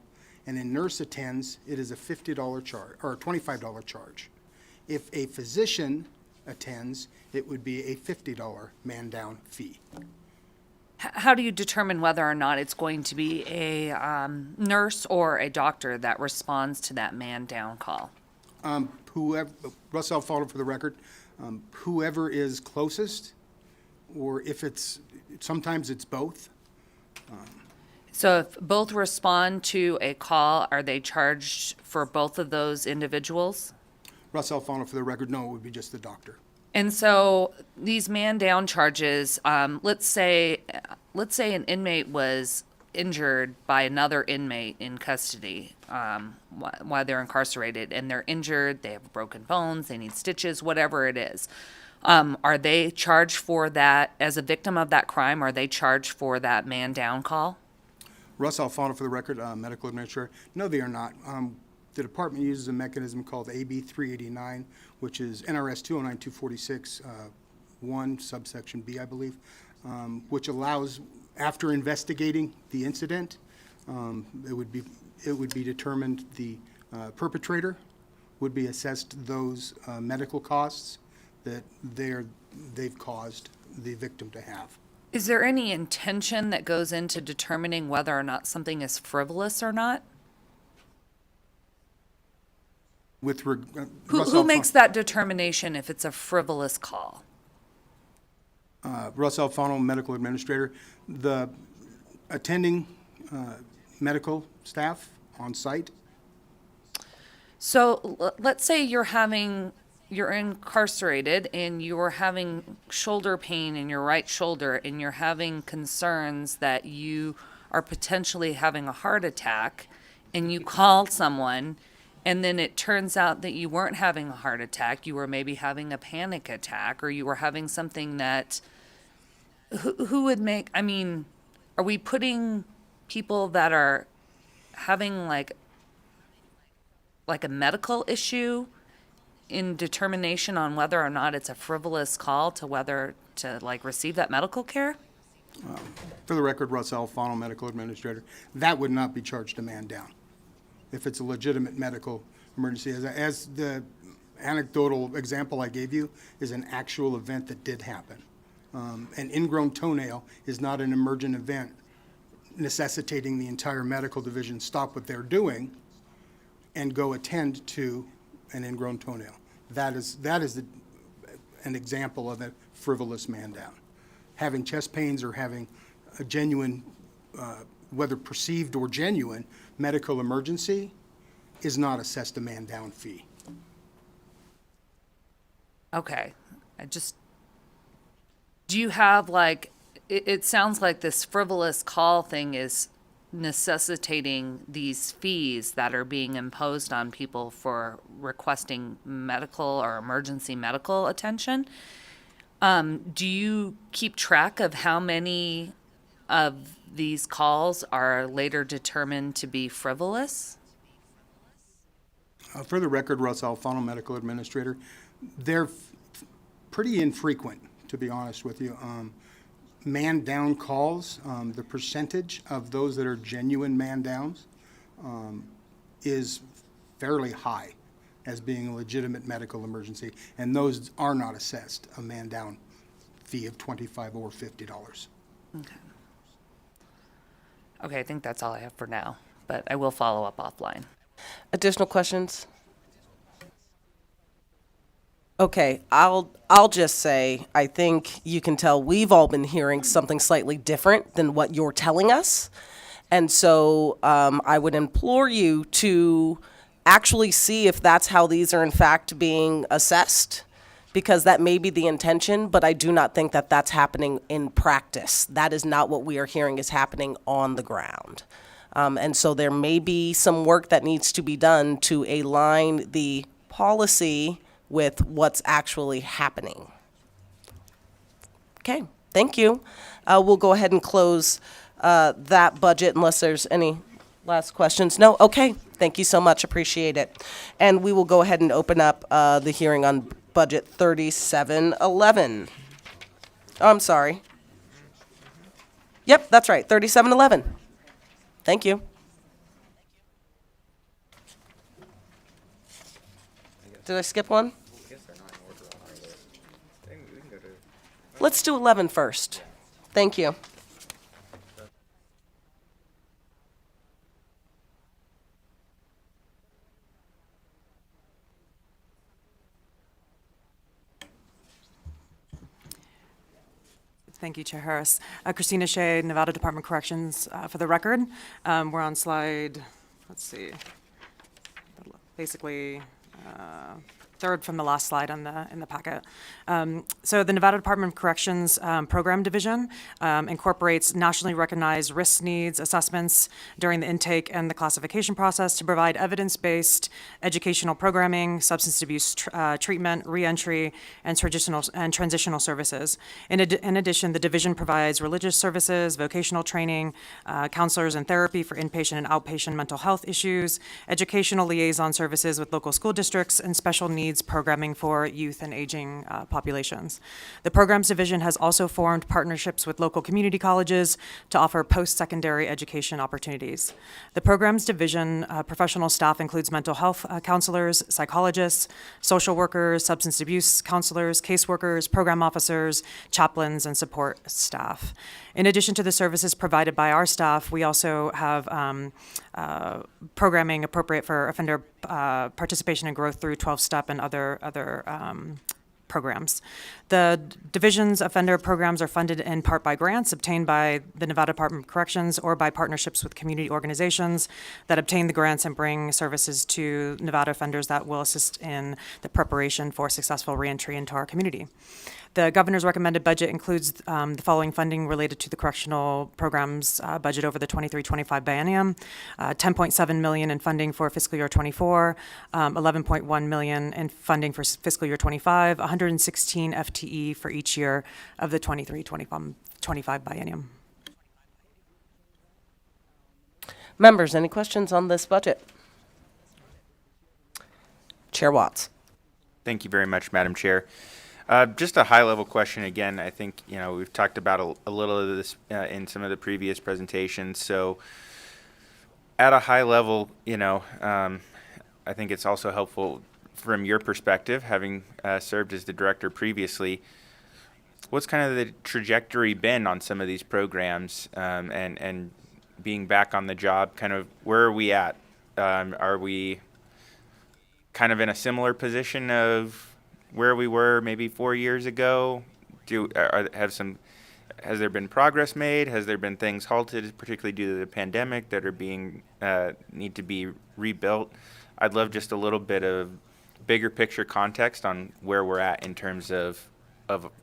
and a nurse attends, it is a $50 charge or a $25 charge. If a physician attends, it would be a $50 man down fee. How do you determine whether or not it's going to be a nurse or a doctor that responds to that man down call? Whoever, Russ Alfano for the record, whoever is closest, or if sometimes it's both. So if both respond to a call, are they charged for both of those individuals? Russ Alfano for the record, no, it would be just the doctor. And so these man down charges, let's say an inmate was injured by another inmate in custody while they're incarcerated, and they're injured, they have broken bones, they need stitches, whatever it is. Are they charged for that as a victim of that crime? Are they charged for that man down call? Russ Alfano for the record, Medical Administrator. No, they are not. The department uses a mechanism called AB 389, which is NRS 209-246, 1 subsection B, I believe, which allows, after investigating the incident, it would be determined the perpetrator would be assessed those medical costs that they've caused the victim to have. Is there any intention that goes into determining whether or not something is frivolous or not? Who makes that determination if it's a frivolous call? Russ Alfano, Medical Administrator. The attending medical staff on site. So let's say you're incarcerated and you're having shoulder pain in your right shoulder and you're having concerns that you are potentially having a heart attack, and you call someone, and then it turns out that you weren't having a heart attack, you were maybe having a panic attack, or you were having something that, who would make, are we putting people that are having like a medical issue in determination on whether or not it's a frivolous call to whether to receive that medical care? For the record, Russ Alfano, Medical Administrator. That would not be charged a man down if it's a legitimate medical emergency. As the anecdotal example I gave you is an actual event that did happen. An ingrown toenail is not an emergent event necessitating the entire medical division stop what they're doing and go attend to an ingrown toenail. That is an example of a frivolous man down. Having chest pains or having a genuine, whether perceived or genuine, medical emergency is not assessed a man down fee. Okay, do you have it sounds like this frivolous call thing is necessitating these fees that are being imposed on people for requesting medical or emergency medical attention. Do you keep track of how many of these calls are later determined to be frivolous? For the record, Russ Alfano, Medical Administrator, they're pretty infrequent, to be honest with you. Man down calls, the percentage of those that are genuine man downs is fairly high as being a legitimate medical emergency, and those are not assessed a man down fee of $25 or $50. Okay, I think that's all I have for now, but I will follow up offline. Additional questions? Okay, I'll just say, I think you can tell we've all been hearing something slightly different than what you're telling us. And so I would implore you to actually see if that's how these are in fact being assessed, because that may be the intention, but I do not think that that's happening in practice. That is not what we are hearing is happening on the ground. And so there may be some work that needs to be done to align the policy with what's actually happening. Okay, thank you. We'll go ahead and close that budget unless there's any last questions. No? Okay, thank you so much, appreciate it. And we will go ahead and open up the hearing on budget 3711. Oh, I'm sorry. Yep, that's right, 3711. Thank you. Did I skip one? Let's do 11 first. Thank you. Thank you, Chair Harris. Christina Shea, Nevada Department of Corrections. For the record, we're on slide, let's see, basically third from the last slide in the packet. So the Nevada Department of Corrections Program Division incorporates nationally recognized risk needs assessments during the intake and the classification process to provide evidence-based educational programming, substance abuse treatment, reentry, and transitional services. In addition, the division provides religious services, vocational training, counselors and therapy for inpatient and outpatient mental health issues, educational liaison services with local school districts, and special needs programming for youth and aging populations. The Programs Division has also formed partnerships with local community colleges to offer post-secondary education opportunities. The Programs Division professional staff includes mental health counselors, psychologists, social workers, substance abuse counselors, caseworkers, program officers, chaplains, and support staff. In addition to the services provided by our staff, we also have programming appropriate for offender participation and growth through 12-step and other programs. The division's offender programs are funded in part by grants obtained by the Nevada Department of Corrections or by partnerships with community organizations that obtain the grants and bring services to Nevada offenders that will assist in the preparation for successful reentry into our community. The governor's recommended budget includes the following funding related to the correctional programs budget over the 23-25 biennium: $10.7 million in funding for fiscal year 24, $11.1 million in funding for fiscal year 25, 116 FTE for each year of the 23-25 biennium. Members, any questions on this budget? Chair Watts. Thank you very much, Madam Chair. Just a high-level question again. I think, we've talked about a little of this in some of the previous presentations. So at a high level, I think it's also helpful from your perspective, having served as the director previously, what's kind of the trajectory been on some of these programs, and being back on the job, kind of where are we at? Are we kind of in a similar position of where we were maybe 4 years ago? Has there been progress made? Has there been things halted, particularly due to the pandemic, that are being need to be rebuilt? I'd love just a little bit of bigger picture context on where we're at in terms of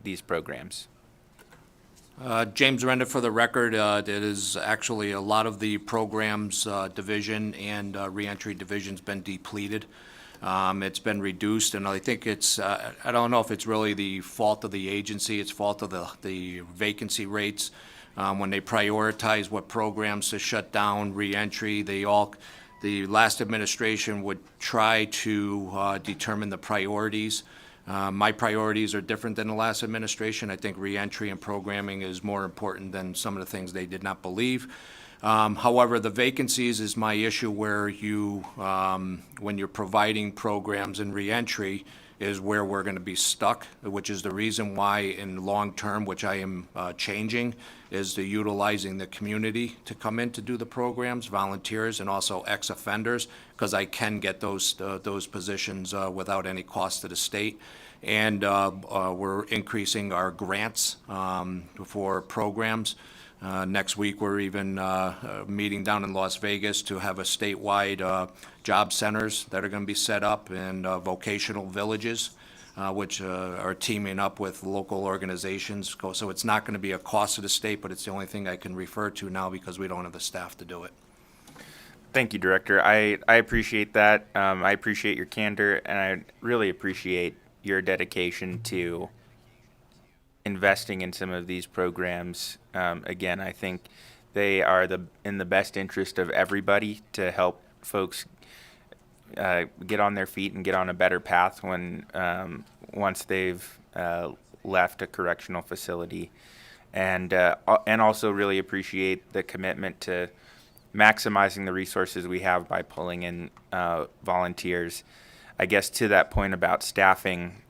these programs. James Renda, for the record, it is actually a lot of the programs division and reentry division's been depleted. It's been reduced, and I think it's, I don't know if it's really the fault of the agency, it's fault of the vacancy rates. When they prioritize what programs to shut down, reentry, the last administration would try to determine the priorities. My priorities are different than the last administration. I think reentry and programming is more important than some of the things they did not believe. However, the vacancies is my issue where when you're providing programs in reentry is where we're going to be stuck, which is the reason why in long term, which I am changing, is the utilizing the community to come in to do the programs, volunteers, and also ex-offenders, because I can get those positions without any cost to the state. And we're increasing our grants for programs. Next week, we're even meeting down in Las Vegas to have a statewide job centers that are going to be set up, and vocational villages, which are teaming up with local organizations. So it's not going to be a cost to the state, but it's the only thing I can refer to now because we don't have the staff to do it. Thank you, Director. I appreciate that. I appreciate your candor, and I really appreciate your dedication to investing in some of these programs. Again, I think they are in the best interest of everybody to help folks get on their feet and get on a better path when once they've left a correctional facility, and also really appreciate the commitment to maximizing the resources we have by pulling in volunteers. I guess to that point about staffing,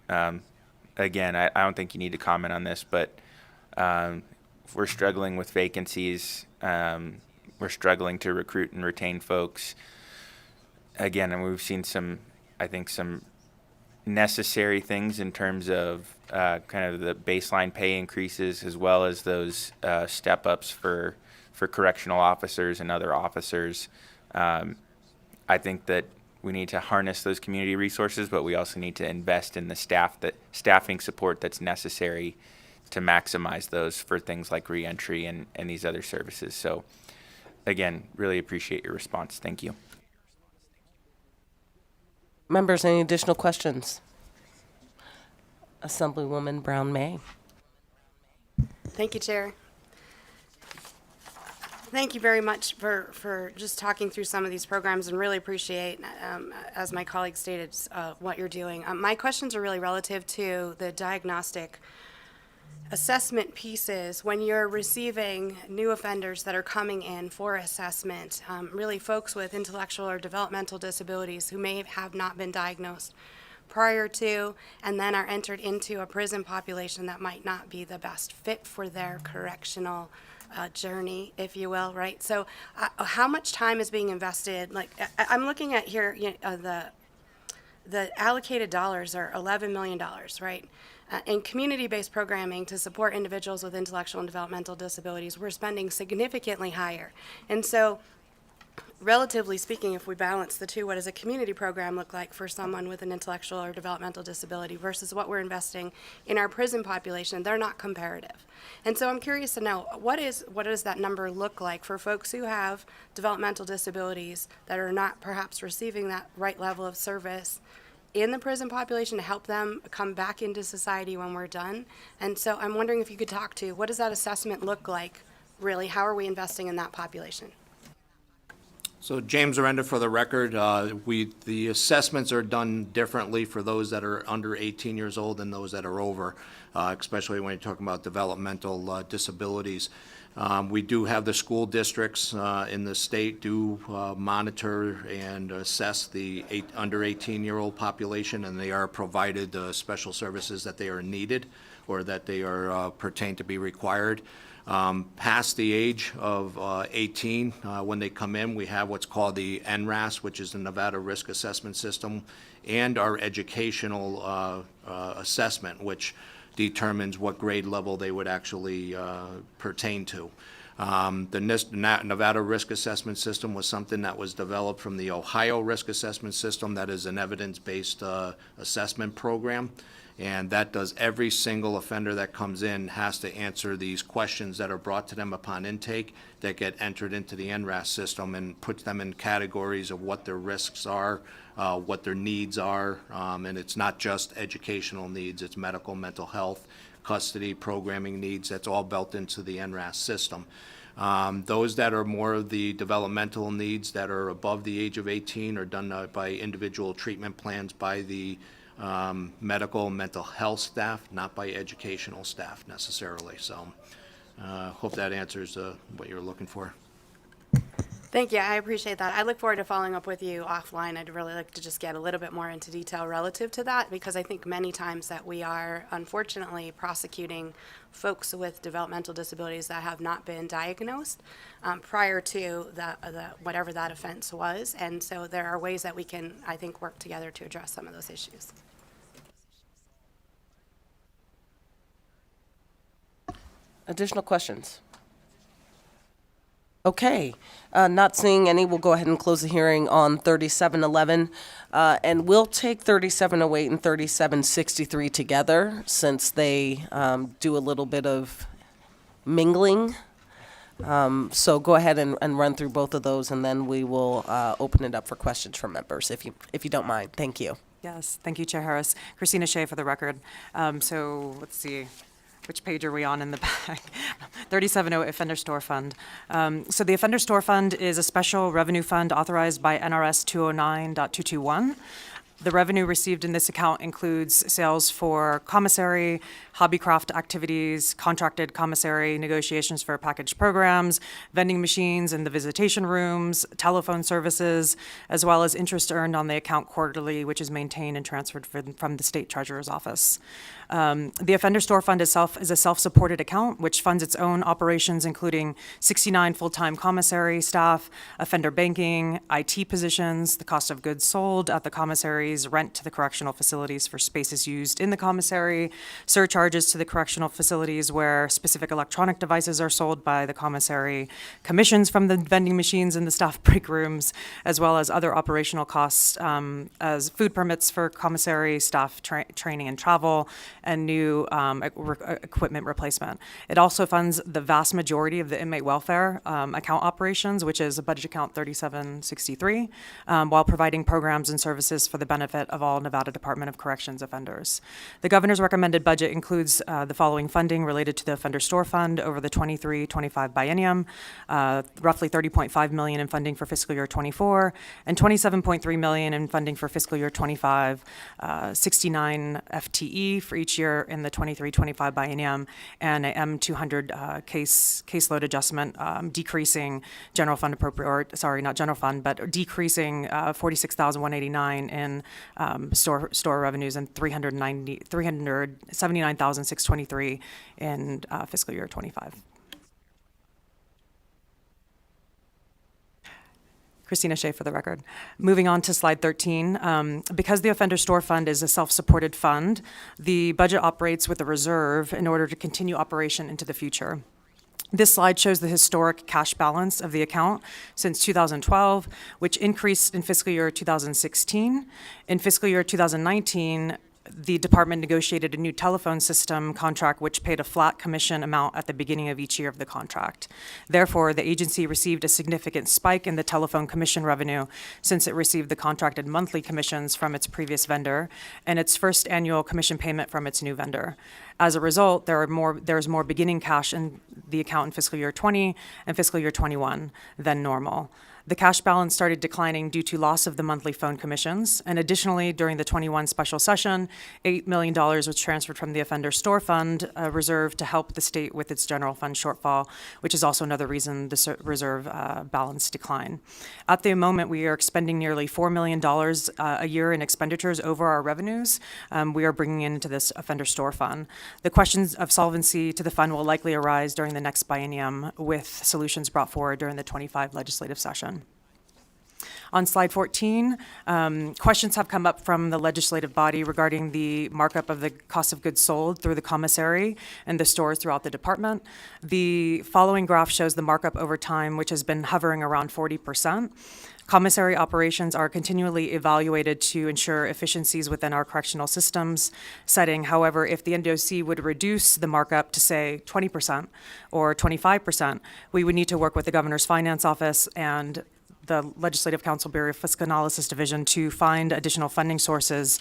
again, I don't think you need to comment on this, but we're struggling with vacancies. We're struggling to recruit and retain folks. Again, and we've seen some necessary things in terms of kind of the baseline pay increases, as well as those step-ups for correctional officers and other officers. I think that we need to harness those community resources, but we also need to invest in the staffing support that's necessary to maximize those for things like reentry and these other services. So again, really appreciate your response. Thank you. Members, any additional questions? Assemblywoman Brown May. Thank you, Chair. Thank you very much for just talking through some of these programs, and really appreciate, as my colleague stated, what you're doing. My questions are really relative to the diagnostic assessment pieces. When you're receiving new offenders that are coming in for assessment, really folks with intellectual or developmental disabilities who may have not been diagnosed prior to, and then are entered into a prison population that might not be the best fit for their correctional journey, if you will, right? So how much time is being invested? Like, I'm looking at here, the allocated dollars are $11 million, right? In community-based programming to support individuals with intellectual and developmental disabilities, we're spending significantly higher. And so, relatively speaking, if we balance the two, what does a community program look like for someone with an intellectual or developmental disability versus what we're investing in our prison population? They're not comparative. And so I'm curious to know, what does that number look like for folks who have developmental disabilities that are not perhaps receiving that right level of service in the prison population to help them come back into society when we're done? And so I'm wondering if you could talk to, what does that assessment look like, really? How are we investing in that population? So James Arenda, for the record, the assessments are done differently for those that are under 18 years old than those that are over, especially when you're talking about developmental disabilities. We do have the school districts in the state do monitor and assess the under 18-year-old population, and they are provided the special services that they are needed or that they are pertain to be required. Past the age of 18, when they come in, we have what's called the NRAS, which is the Nevada Risk Assessment System, and our educational assessment, which determines what grade level they would actually pertain to. The Nevada Risk Assessment System was something that was developed from the Ohio Risk Assessment System. That is an evidence-based assessment program. And that does every single offender that comes in has to answer these questions that are brought to them upon intake that get entered into the NRAS system and puts them in categories of what their risks are, what their needs are. And it's not just educational needs, it's medical, mental health, custody, programming needs. That's all built into the NRAS system. Those that are more of the developmental needs that are above the age of 18 are done by individual treatment plans by the medical and mental health staff, not by educational staff necessarily. So hope that answers what you're looking for. Thank you. I appreciate that. I look forward to following up with you offline. I'd really like to just get a little bit more into detail relative to that, because I think many times that we are unfortunately prosecuting folks with developmental disabilities that have not been diagnosed prior to whatever that offense was. And so there are ways that we can, I think, work together to address some of those issues. Additional questions? Okay, not seeing any, we'll go ahead and close the hearing on 3711. And we'll take 3708 and 3763 together since they do a little bit of mingling. So go ahead and run through both of those, and then we will open it up for questions from members, if you don't mind. Thank you. Yes, thank you, Chair Harris. Christina Shea for the record. So let's see. Which page are we on in the back? 3708 Offender Store Fund. So the Offender Store Fund is a special revenue fund authorized by NRS 209.221. The revenue received in this account includes sales for commissary, hobbycraft activities, contracted commissary, negotiations for packaged programs, vending machines in the visitation rooms, telephone services, as well as interest earned on the account quarterly, which is maintained and transferred from the State Treasurer's Office. The Offender Store Fund itself is a self-supported account which funds its own operations, including 69 full-time commissary staff, offender banking, IT positions, the cost of goods sold at the commissaries, rent to the correctional facilities for spaces used in the commissary, surcharges to the correctional facilities where specific electronic devices are sold by the commissary, commissions from the vending machines in the staff break rooms, as well as other operational costs as food permits for commissary staff training and travel, and new equipment replacement. It also funds the vast majority of the inmate welfare account operations, which is budget account 3763, while providing programs and services for the benefit of all Nevada Department of Corrections offenders. The governor's recommended budget includes the following funding related to the Offender Store Fund over the 23-25 biennium, roughly $30.5 million in funding for fiscal year 24, and $27.3 million in funding for fiscal year 25, 69 FTE for each year in the 23-25 biennium, and a M200 caseload adjustment, decreasing general fund not general fund, but decreasing 46,189 in store revenues and 379,623 in fiscal year 25. Christina Shea for the record. Moving on to slide 13, because the Offender Store Fund is a self-supported fund, the budget operates with a reserve in order to continue operation into the future. This slide shows the historic cash balance of the account since 2012, which increased in fiscal year 2016. In fiscal year 2019, the department negotiated a new telephone system contract which paid a flat commission amount at the beginning of each year of the contract. Therefore, the agency received a significant spike in the telephone commission revenue since it received the contracted monthly commissions from its previous vendor and its first annual commission payment from its new vendor. As a result, there's more beginning cash in the account in fiscal year 20 and fiscal year 21 than normal. The cash balance started declining due to loss of the monthly phone commissions, and additionally, during the 21 special session, $8 million was transferred from the Offender Store Fund reserve to help the state with its general fund shortfall, which is also another reason the reserve balance declined. At the moment, we are expending nearly $4 million a year in expenditures over our revenues. We are bringing into this Offender Store Fund. The questions of solvency to the fund will likely arise during the next biennium, with solutions brought forward during the 25 legislative session. On slide 14, questions have come up from the legislative body regarding the markup of the cost of goods sold through the commissary and the stores throughout the department. The following graph shows the markup over time, which has been hovering around 40%. Commissary operations are continually evaluated to ensure efficiencies within our correctional systems setting. However, if the NDOC would reduce the markup to, say, 20% or 25%, we would need to work with the Governor's Finance Office and the Legislative Council Bureau of Fiscal Analysis Division to find additional funding sources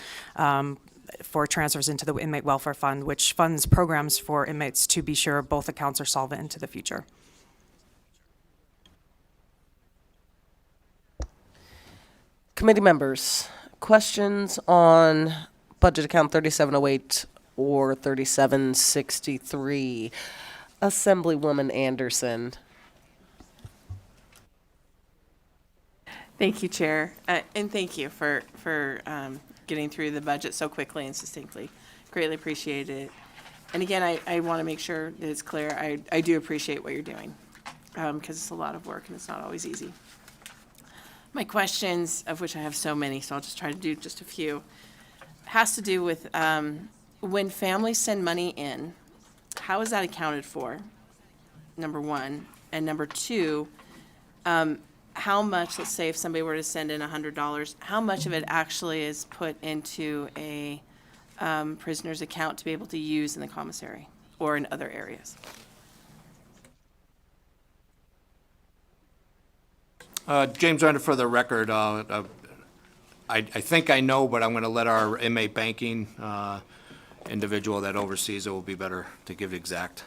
for transfers into the Inmate Welfare Fund, which funds programs for inmates to be sure both accounts are solvent into the future. Committee members, questions on budget account 3708 or 3763? Assemblywoman Anderson. Thank you, Chair, and thank you for getting through the budget so quickly and succinctly. Greatly appreciate it. And again, I want to make sure that it's clear, I do appreciate what you're doing, because it's a lot of work and it's not always easy. My questions, of which I have so many, so I'll just try to do just a few, has to do with when families send money in, how is that accounted for, number one? And number two, how much, let's say if somebody were to send in $100, how much of it actually is put into a prisoner's account to be able to use in the commissary or in other areas? James Render, for the record, I think I know, but I'm going to let our inmate banking individual that oversees it will be better to give exact.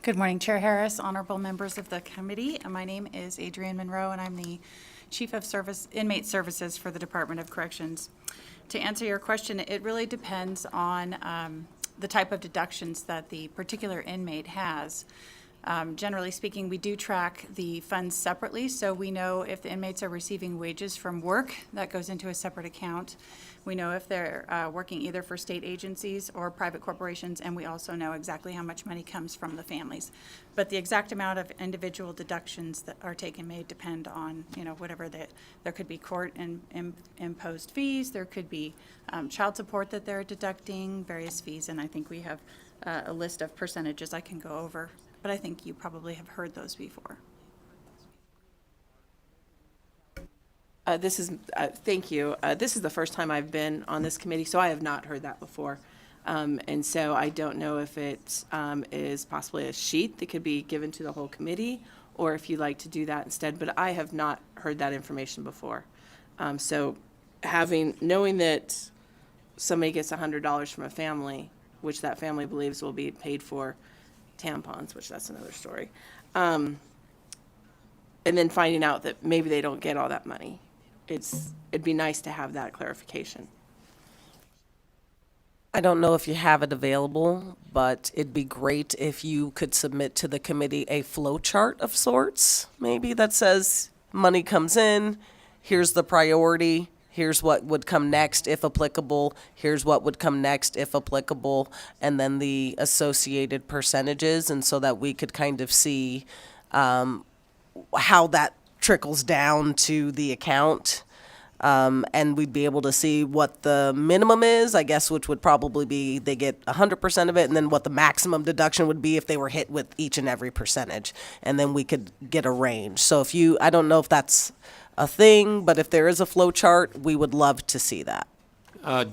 Good morning, Chair Harris, honorable members of the committee. My name is Adrienne Monroe, and I'm the Chief of Inmate Services for the Department of Corrections. To answer your question, it really depends on the type of deductions that the particular inmate has. Generally speaking, we do track the funds separately, so we know if the inmates are receiving wages from work, that goes into a separate account. We know if they're working either for state agencies or private corporations, and we also know exactly how much money comes from the families. But the exact amount of individual deductions that are taken may depend on, whatever there could be court imposed fees, there could be child support that they're deducting, various fees, and I think we have a list of percentages I can go over. But I think you probably have heard those before. Thank you. This is the first time I've been on this committee, so I have not heard that before. And so I don't know if it is possibly a sheet that could be given to the whole committee, or if you'd like to do that instead, but I have not heard that information before. So knowing that somebody gets $100 from a family, which that family believes will be paid for tampons, which that's another story. And then finding out that maybe they don't get all that money. It'd be nice to have that clarification. I don't know if you have it available, but it'd be great if you could submit to the committee a flow chart of sorts, maybe that says money comes in, here's the priority, here's what would come next if applicable, here's what would come next if applicable, and then the associated percentages, and so that we could kind of see how that trickles down to the account. And we'd be able to see what the minimum is, I guess, which would probably be they get 100% of it, and then what the maximum deduction would be if they were hit with each and every percentage. And then we could get a range. So I don't know if that's a thing, but if there is a flow chart, we would love to see that.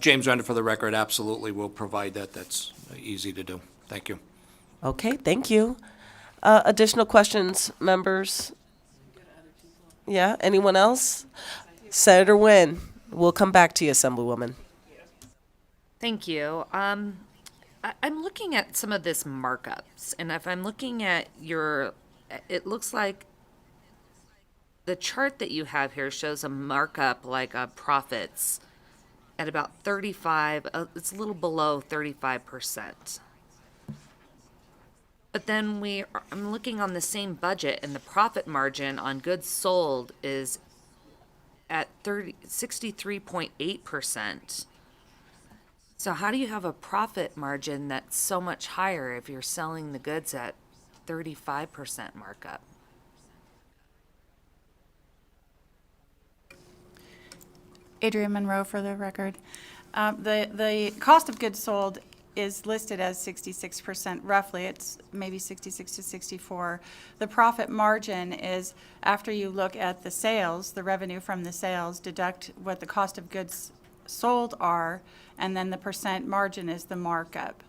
James Render, for the record, absolutely will provide that. That's easy to do. Thank you. Okay, thank you. Additional questions, members? Yeah, anyone else? Senator Nguyen, we'll come back to you, Assemblywoman. Thank you. I'm looking at some of this markups, and if I'm looking at your it looks like the chart that you have here shows a markup like profits at about 35, it's a little below 35%. But then I'm looking on the same budget and the profit margin on goods sold is at 63.8%. So how do you have a profit margin that's so much higher if you're selling the goods at 35% markup? Adrienne Monroe for the record. The cost of goods sold is listed as 66% roughly. It's maybe 66 to 64. The profit margin is after you look at the sales, the revenue from the sales, deduct what the cost of goods sold are, and then the percent margin is the markup.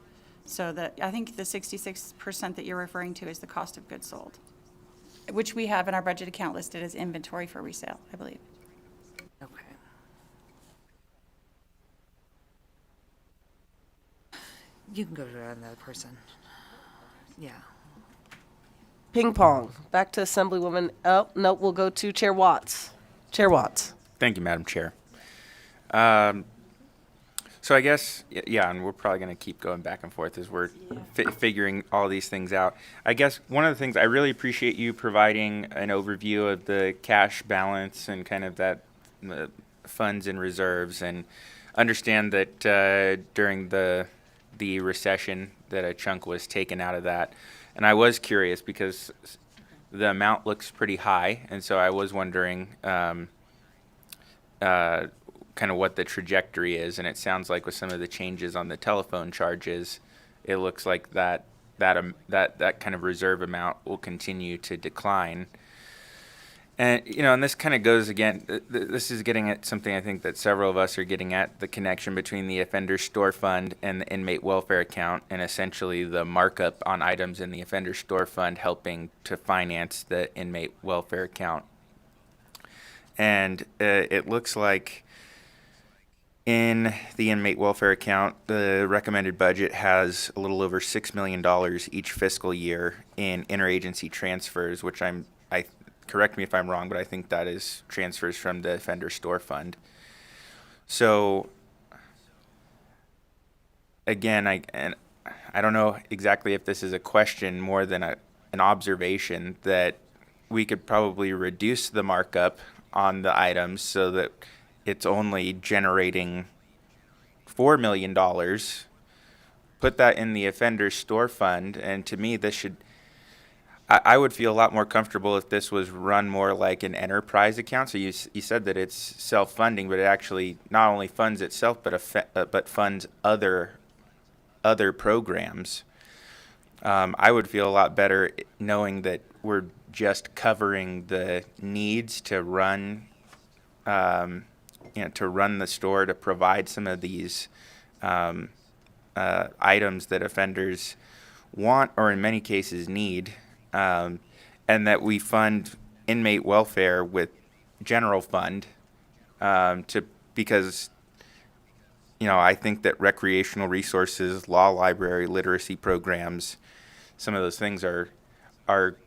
So I think the 66% that you're referring to is the cost of goods sold, which we have in our budget account listed as inventory for resale, I believe. Okay. You can go to another person. Yeah. Ping pong. Back to Assemblywoman. Oh, no, we'll go to Chair Watts. Chair Watts. Thank you, Madam Chair. So I guess, yeah, and we're probably going to keep going back and forth as we're figuring all these things out. I guess one of the things, I really appreciate you providing an overview of the cash balance and kind of that funds and reserves, and understand that during the recession that a chunk was taken out of that. And I was curious because the amount looks pretty high, and so I was wondering kind of what the trajectory is, and it sounds like with some of the changes on the telephone charges, it looks like that kind of reserve amount will continue to decline. And and this kind of goes again. This is getting at something I think that several of us are getting at: the connection between the offender store fund and the inmate welfare account, and essentially the markup on items in the offender store fund helping to finance the inmate welfare account. And it looks like in the inmate welfare account, the recommended budget has a little over $6 million each fiscal year in interagency transfers, which correct me if I'm wrong, but I think that is transfers from the offender store fund. So again, I don't know exactly if this is a question more than an observation, that we could probably reduce the markup on the items so that it's only generating $4 million, put that in the offender store fund, and to me this should, I would feel a lot more comfortable if this was run more like an enterprise account. So you said that it's self-funding, but it actually not only funds itself, but funds other programs. I would feel a lot better knowing that we're just covering the needs to run, to run the store, to provide some of these items that offenders want, or in many cases need, and that we fund inmate welfare with general fund, because I think that recreational resources, law library, literacy programs, some of those things are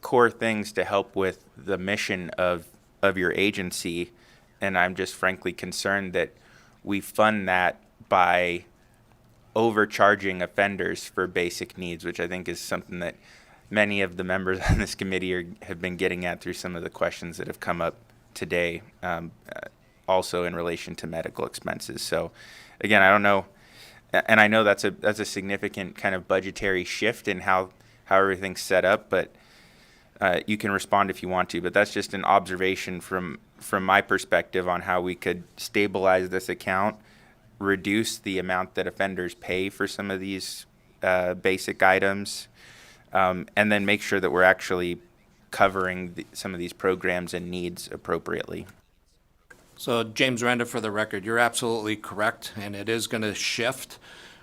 core things to help with the mission of your agency. And I'm just frankly concerned that we fund that by overcharging offenders for basic needs, which I think is something that many of the members on this committee have been getting at through some of the questions that have come up today, also in relation to medical expenses. So again, I don't know, and I know that's a significant kind of budgetary shift in how everything's set up, but you can respond if you want to, but that's just an observation from my perspective on how we could stabilize this account, reduce the amount that offenders pay for some of these basic items, and then make sure that we're actually covering some of these programs and needs appropriately. So James Renda, for the record, you're absolutely correct, and it is going to shift.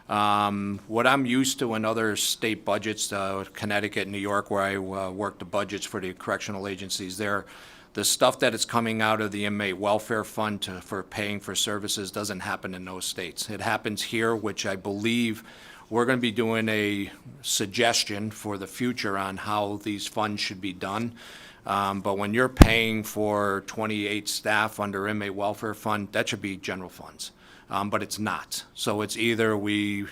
What I'm used to in other state budgets, Connecticut, New York, where I work the budgets for the correctional agencies there, the stuff that is coming out of the inmate welfare fund for paying for services doesn't happen in those states. It happens here, which I believe we're going to be doing a suggestion for the future on how these funds should be done. But when you're paying for 28 staff under inmate welfare fund, that should be general funds. But it's not. So it's either we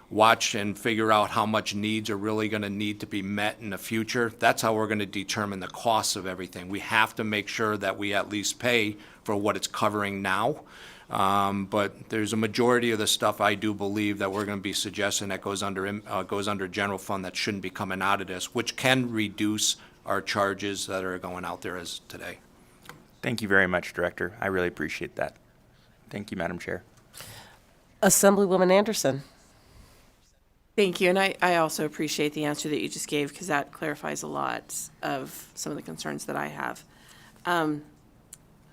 watch and figure out how much needs are really going to need to be met in the future. That's how we're going to determine the costs of everything. We have to make sure that we at least pay for what it's covering now. But there's a majority of the stuff I do believe that we're going to be suggesting that goes under general fund that shouldn't be coming out of this, which can reduce our charges that are going out there as today. Thank you very much, Director. I really appreciate that. Thank you, Madam Chair. Assemblywoman Anderson. Thank you, and I also appreciate the answer that you just gave, because that clarifies a lot of some of the concerns that I have.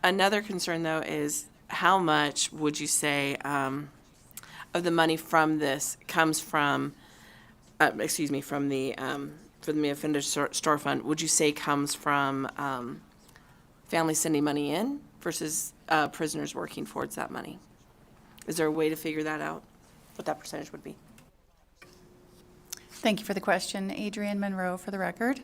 Another concern, though, is how much would you say of the money from this comes from, from the offender store fund, would you say comes from families sending money in versus prisoners working towards that money? Is there a way to figure that out, what that percentage would be? Thank you for the question. Adrienne Monroe for the record.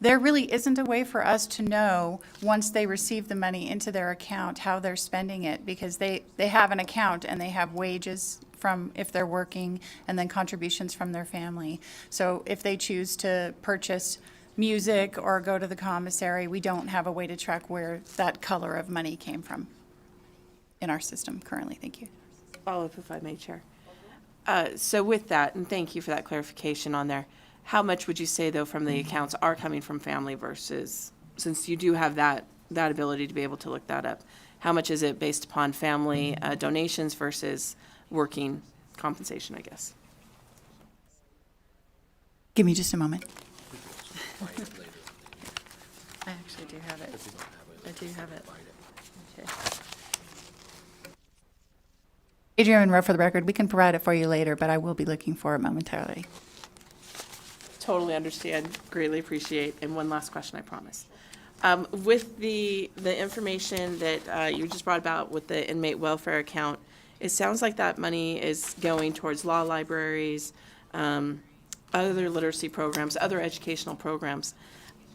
There really isn't a way for us to know, once they receive the money into their account, how they're spending it, because they have an account and they have wages from if they're working, and then contributions from their family. So if they choose to purchase music or go to the commissary, we don't have a way to track where that color of money came from in our system currently. Thank you. Follow up, if I may, Chair. So with that, and thank you for that clarification on there, how much would you say, though, from the accounts are coming from family versus, since you do have that ability to be able to look that up, how much is it based upon family donations versus working compensation, I guess? Give me just a moment. I actually do have it. I do have it. Okay. Adrienne Monroe for the record. We can provide it for you later, but I will be looking for it momentarily. Totally understand, greatly appreciate. And one last question, I promise. With the information that you just brought about with the inmate welfare account, it sounds like that money is going towards law libraries, other literacy programs, other educational programs.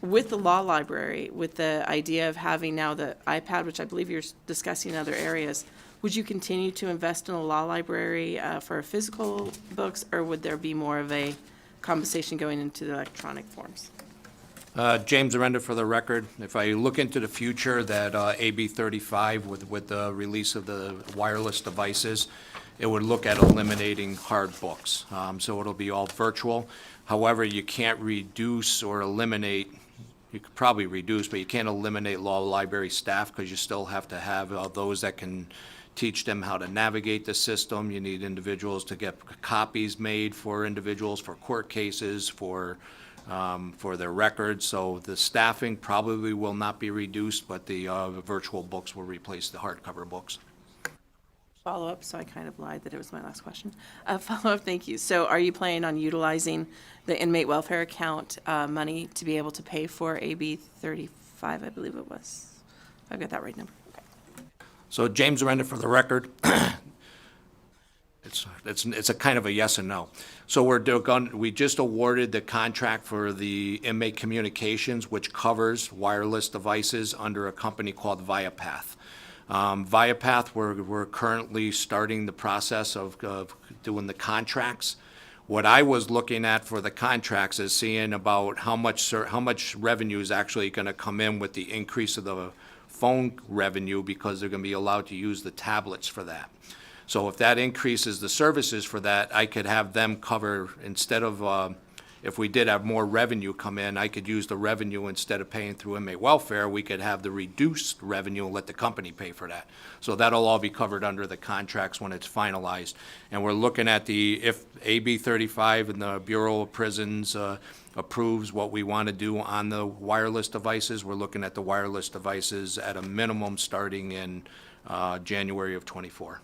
With the law library, with the idea of having now the iPad, which I believe you're discussing in other areas, would you continue to invest in a law library for physical books, or would there be more of a compensation going into the electronic forms? James Arenda for the record. If I look into the future, that AB 35 with the release of the wireless devices, it would look at eliminating hard books. So it'll be all virtual. However, you can't reduce or eliminate, you could probably reduce, but you can't eliminate law library staff, because you still have to have those that can teach them how to navigate the system. You need individuals to get copies made for individuals, for court cases, for their records. So the staffing probably will not be reduced, but the virtual books will replace the hardcover books. Follow up, so I kind of lied that it was my last question. Follow up, thank you. So are you planning on utilizing the inmate welfare account money to be able to pay for AB 35, I believe it was? I've got that right number. Okay. So James Arenda for the record. It's a kind of a yes and no. So we just awarded the contract for the inmate communications, which covers wireless devices under a company called Viapath. Viapath, we're currently starting the process of doing the contracts. What I was looking at for the contracts is seeing about how much revenue is actually going to come in with the increase of the phone revenue, because they're going to be allowed to use the tablets for that. So if that increases the services for that, I could have them cover, instead of, if we did have more revenue come in, I could use the revenue instead of paying through inmate welfare. We could have the reduced revenue and let the company pay for that. So that'll all be covered under the contracts when it's finalized. And we're looking at if AB 35 and the Bureau of Prisons approves what we want to do on the wireless devices, we're looking at the wireless devices at a minimum starting in January of '24.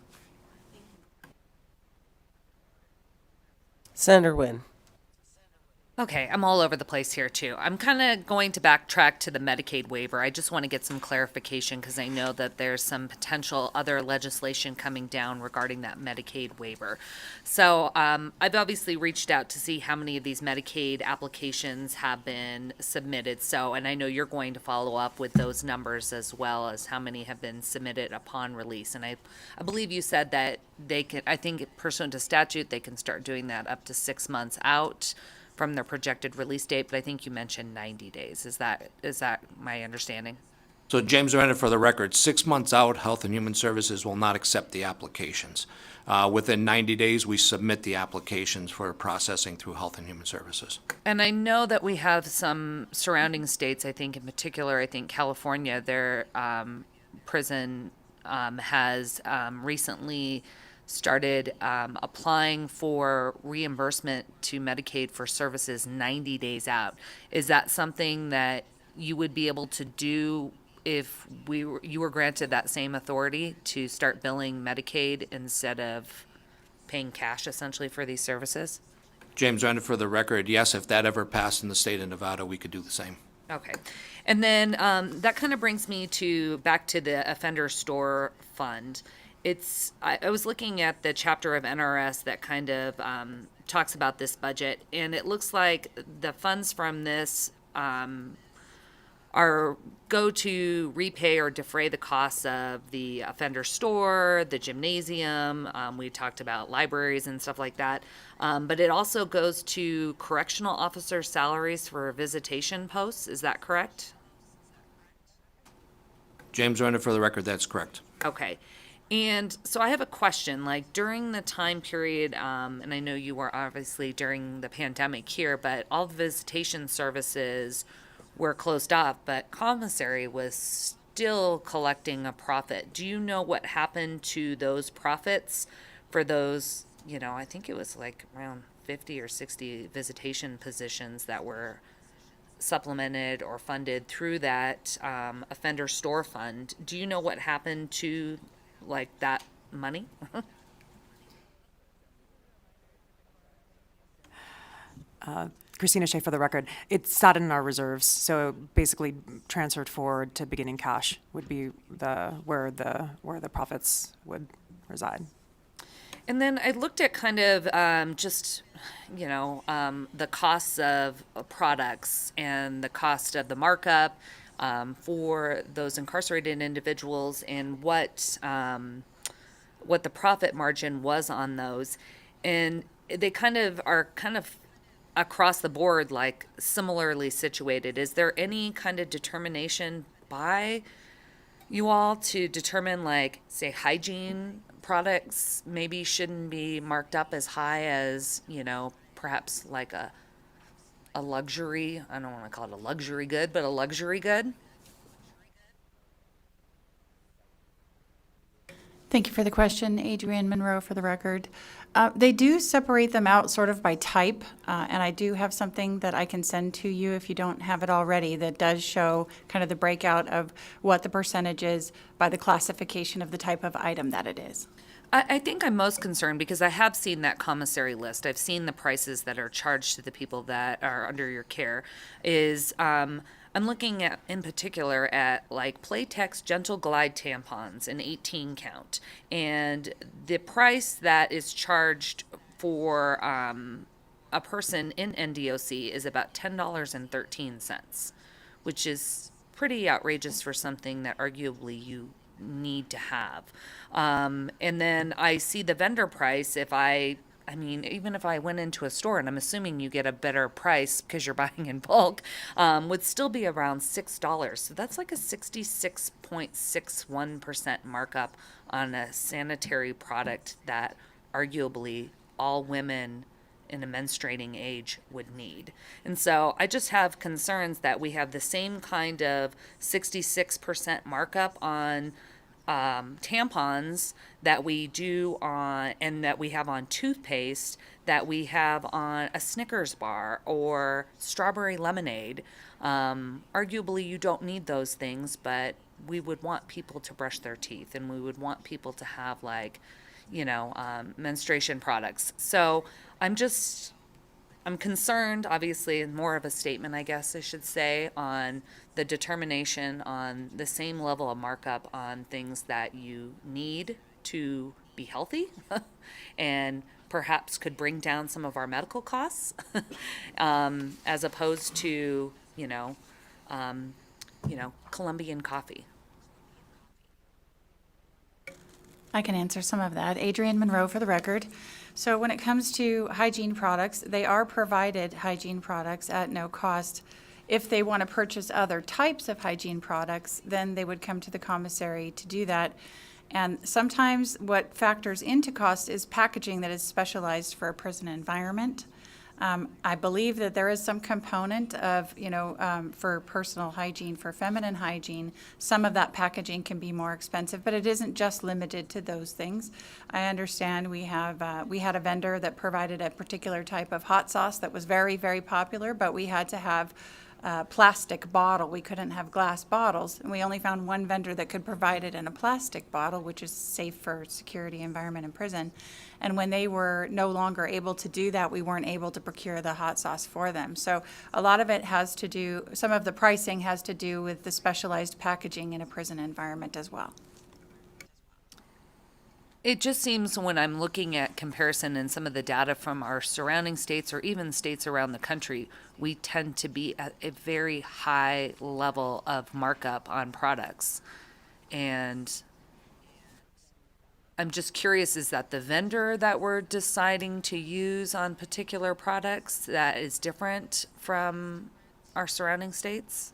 Senator Nguyen. Okay, I'm all over the place here too. I'm kind of going to backtrack to the Medicaid waiver. I just want to get some clarification because I know that there's some potential other legislation coming down regarding that Medicaid waiver. So I've obviously reached out to see how many of these Medicaid applications have been submitted. So, and I know you're going to follow up with those numbers as well as how many have been submitted upon release. And I believe you said that they can, I think pursuant to statute, they can start doing that up to 6 months out from their projected release date, but I think you mentioned 90 days. Is that my understanding? So James Renner, for the record, 6 months out, Health and Human Services will not accept the applications. Within 90 days, we submit the applications for processing through Health and Human Services. And I know that we have some surrounding states, I think in particular, I think California, their prison has recently started applying for reimbursement to Medicaid for services 90 days out. Is that something that you would be able to do if you were granted that same authority to start billing Medicaid instead of paying cash essentially for these services? James Renner, for the record, yes, if that ever passed in the state of Nevada, we could do the same. Okay. And then that kind of brings me back to the offender store fund. I was looking at the chapter of NRS that kind of talks about this budget, and it looks like the funds from this go to repay or defray the costs of the offender store, the gymnasium. We talked about libraries and stuff like that. But it also goes to correctional officer salaries for visitation posts. Is that correct? James Renner, for the record, that's correct. Okay. And so I have a question, like during the time period, and I know you were obviously during the pandemic here, but all the visitation services were closed off, but commissary was still collecting a profit. Do you know what happened to those profits for those, I think it was like around 50 or 60 visitation positions that were supplemented or funded through that offender store fund? Do you know what happened to that money? Christina Shea, for the record, it sat in our reserves, so basically transferred forward to beginning cash would be where the profits would reside. And then I looked at kind of the costs of products and the cost of the markup for those incarcerated individuals and what the profit margin was on those. And they are across the board, like similarly situated. Is there any kind of determination by you all to determine, like, say, hygiene products maybe shouldn't be marked up as high as, perhaps like a luxury, I don't want to call it a luxury good, but a luxury good? Thank you for the question, Adrienne Monroe, for the record. They do separate them out sort of by type, and I do have something that I can send to you if you don't have it already that does show kind of the breakout of what the percentage is by the classification of the type of item that it is. I think I'm most concerned because I have seen that commissary list. I've seen the prices that are charged to the people that are under your care. I'm looking at, in particular, at like Playtex Gentle Glide tampons, an 18 count. And the price that is charged for a person in NDOC is about $10.13, which is pretty outrageous for something that arguably you need to have. And then I see the vendor price even if I went into a store, and I'm assuming you get a better price because you're buying in bulk, would still be around $6. So that's like a 66.61% markup on a sanitary product that arguably all women in a menstruating age would need. And so I just have concerns that we have the same kind of 66% markup on tampons that we do on, and that we have on toothpaste, that we have on a Snickers bar or strawberry lemonade. Arguably, you don't need those things, but we would want people to brush their teeth, and we would want people to have menstruation products. So I'm just I'm concerned, obviously, and more of a statement, I guess I should say, on the determination on the same level of markup on things that you need to be healthy and perhaps could bring down some of our medical costs, as opposed to, Colombian coffee. I can answer some of that. Adrienne Monroe for the record. So when it comes to hygiene products, they are provided hygiene products at no cost. If they want to purchase other types of hygiene products, then they would come to the commissary to do that. And sometimes what factors into cost is packaging that is specialized for a prison environment. I believe that there is some component of, for personal hygiene, for feminine hygiene, some of that packaging can be more expensive, but it isn't just limited to those things. I understand we had a vendor that provided a particular type of hot sauce that was very, very popular, but we had to have a plastic bottle. We couldn't have glass bottles, and we only found one vendor that could provide it in a plastic bottle, which is safe for security environment in prison. And when they were no longer able to do that, we weren't able to procure the hot sauce for them. So a lot of it has to do, some of the pricing has to do with the specialized packaging in a prison environment as well. It just seems when I'm looking at comparison and some of the data from our surrounding states or even states around the country, we tend to be at a very high level of markup on products. And I'm just curious, is that the vendor that we're deciding to use on particular products that is different from our surrounding states?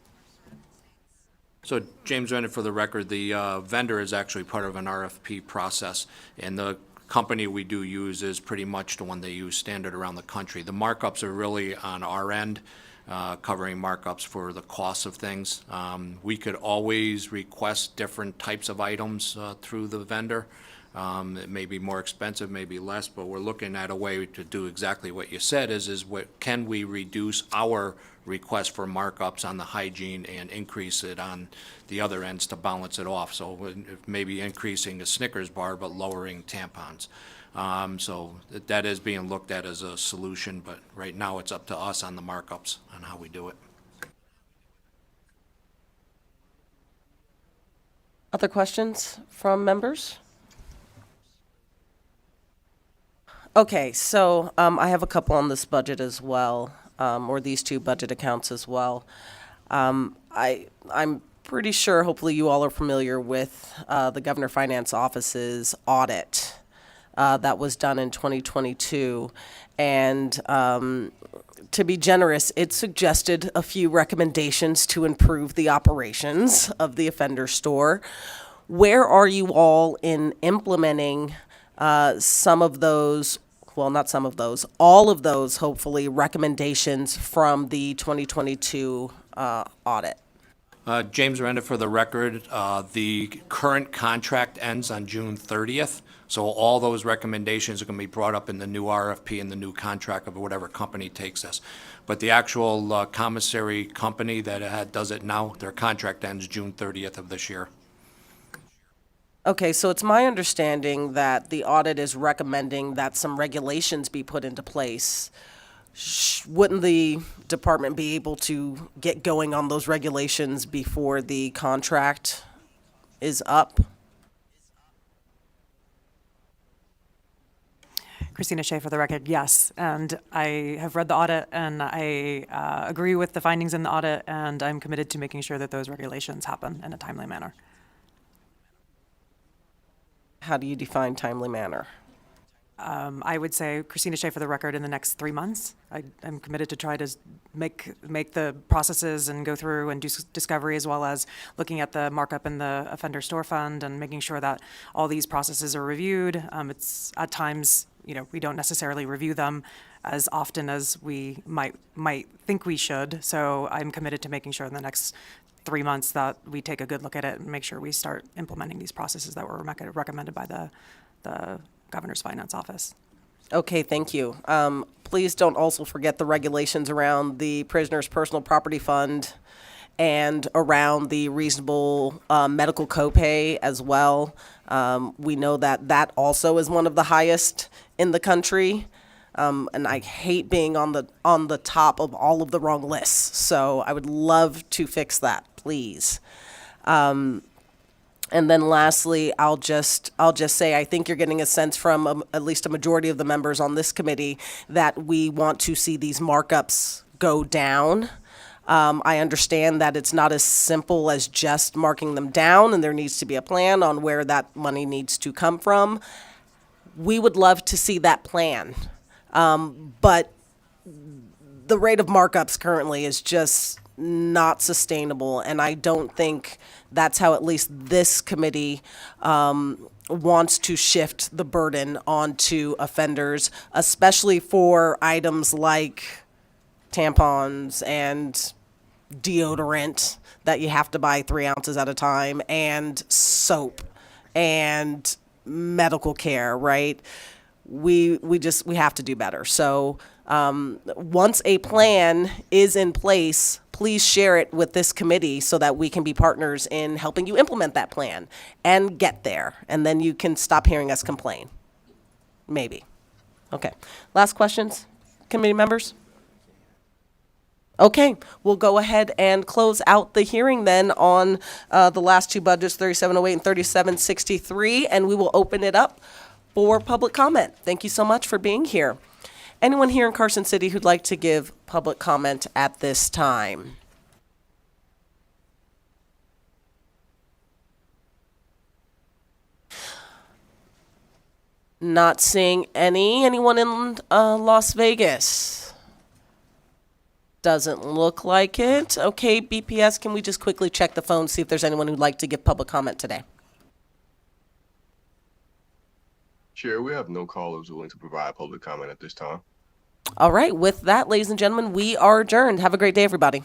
So James Renner, for the record, the vendor is actually part of an RFP process, and the company we do use is pretty much the one they use standard around the country. The markups are really on our end, covering markups for the cost of things. We could always request different types of items through the vendor. It may be more expensive, maybe less, but we're looking at a way to do exactly what you said, is what, can we reduce our request for markups on the hygiene and increase it on the other ends to balance it off. So maybe increasing a Snickers bar, but lowering tampons. So that is being looked at as a solution, but right now it's up to us on the markups on how we do it. Other questions from members? Okay, so I have a couple on this budget as well, or these two budget accounts as well. I'm pretty sure, hopefully you all are familiar with the Governor Finance Office's audit that was done in 2022. And to be generous, it suggested a few recommendations to improve the operations of the offender store. Where are you all in implementing some of those, well, not some of those, all of those, hopefully, recommendations from the 2022 audit? James Miranda, for the record, the current contract ends on June 30th, so all those recommendations are going to be brought up in the new RFP and the new contract of whatever company takes us. But the actual commissary company that does it now, their contract ends June 30th of this year. Okay, so it's my understanding that the audit is recommending that some regulations be put into place. Wouldn't the department be able to get going on those regulations before the contract is up? Christina Shea for the record, yes. And I have read the audit and I agree with the findings in the audit, and I'm committed to making sure that those regulations happen in a timely manner. How do you define timely manner? I would say, Christina Shea for the record, in the next 3 months. I'm committed to try to make the processes and go through and do discovery, as well as looking at the markup in the offender store fund and making sure that all these processes are reviewed. It's at times, we don't necessarily review them as often as we might think we should. So I'm committed to making sure in the next 3 months that we take a good look at it and make sure we start implementing these processes that were recommended by the Governor's Finance Office. Okay, thank you. Please don't also forget the regulations around the prisoner's personal property fund and around the reasonable medical copay as well. We know that also is one of the highest in the country. And I hate being on the top of all of the wrong lists. So I would love to fix that, please. And then lastly, I'll just say, I think you're getting a sense from at least a majority of the members on this committee that we want to see these markups go down. I understand that it's not as simple as just marking them down, and there needs to be a plan on where that money needs to come from. We would love to see that plan. But the rate of markups currently is just not sustainable, and I don't think that's how at least this committee wants to shift the burden onto offenders, especially for items like tampons and deodorant that you have to buy 3 ounces at a time, and soap and medical care, right? We have to do better. So once a plan is in place, please share it with this committee so that we can be partners in helping you implement that plan and get there. And then you can stop hearing us complain. Maybe. Okay. Last questions, committee members? Okay, we'll go ahead and close out the hearing then on the last two budgets, 3708 and 3763, and we will open it up for public comment. Thank you so much for being here. Anyone here in Carson City who'd like to give public comment at this time? Not seeing any. Anyone in Las Vegas? Doesn't look like it. Okay, BPS, can we just quickly check the phone, see if there's anyone who'd like to give public comment today? Chair, we have no callers willing to provide public comment at this time. All right, with that, ladies and gentlemen, we are adjourned. Have a great day, everybody.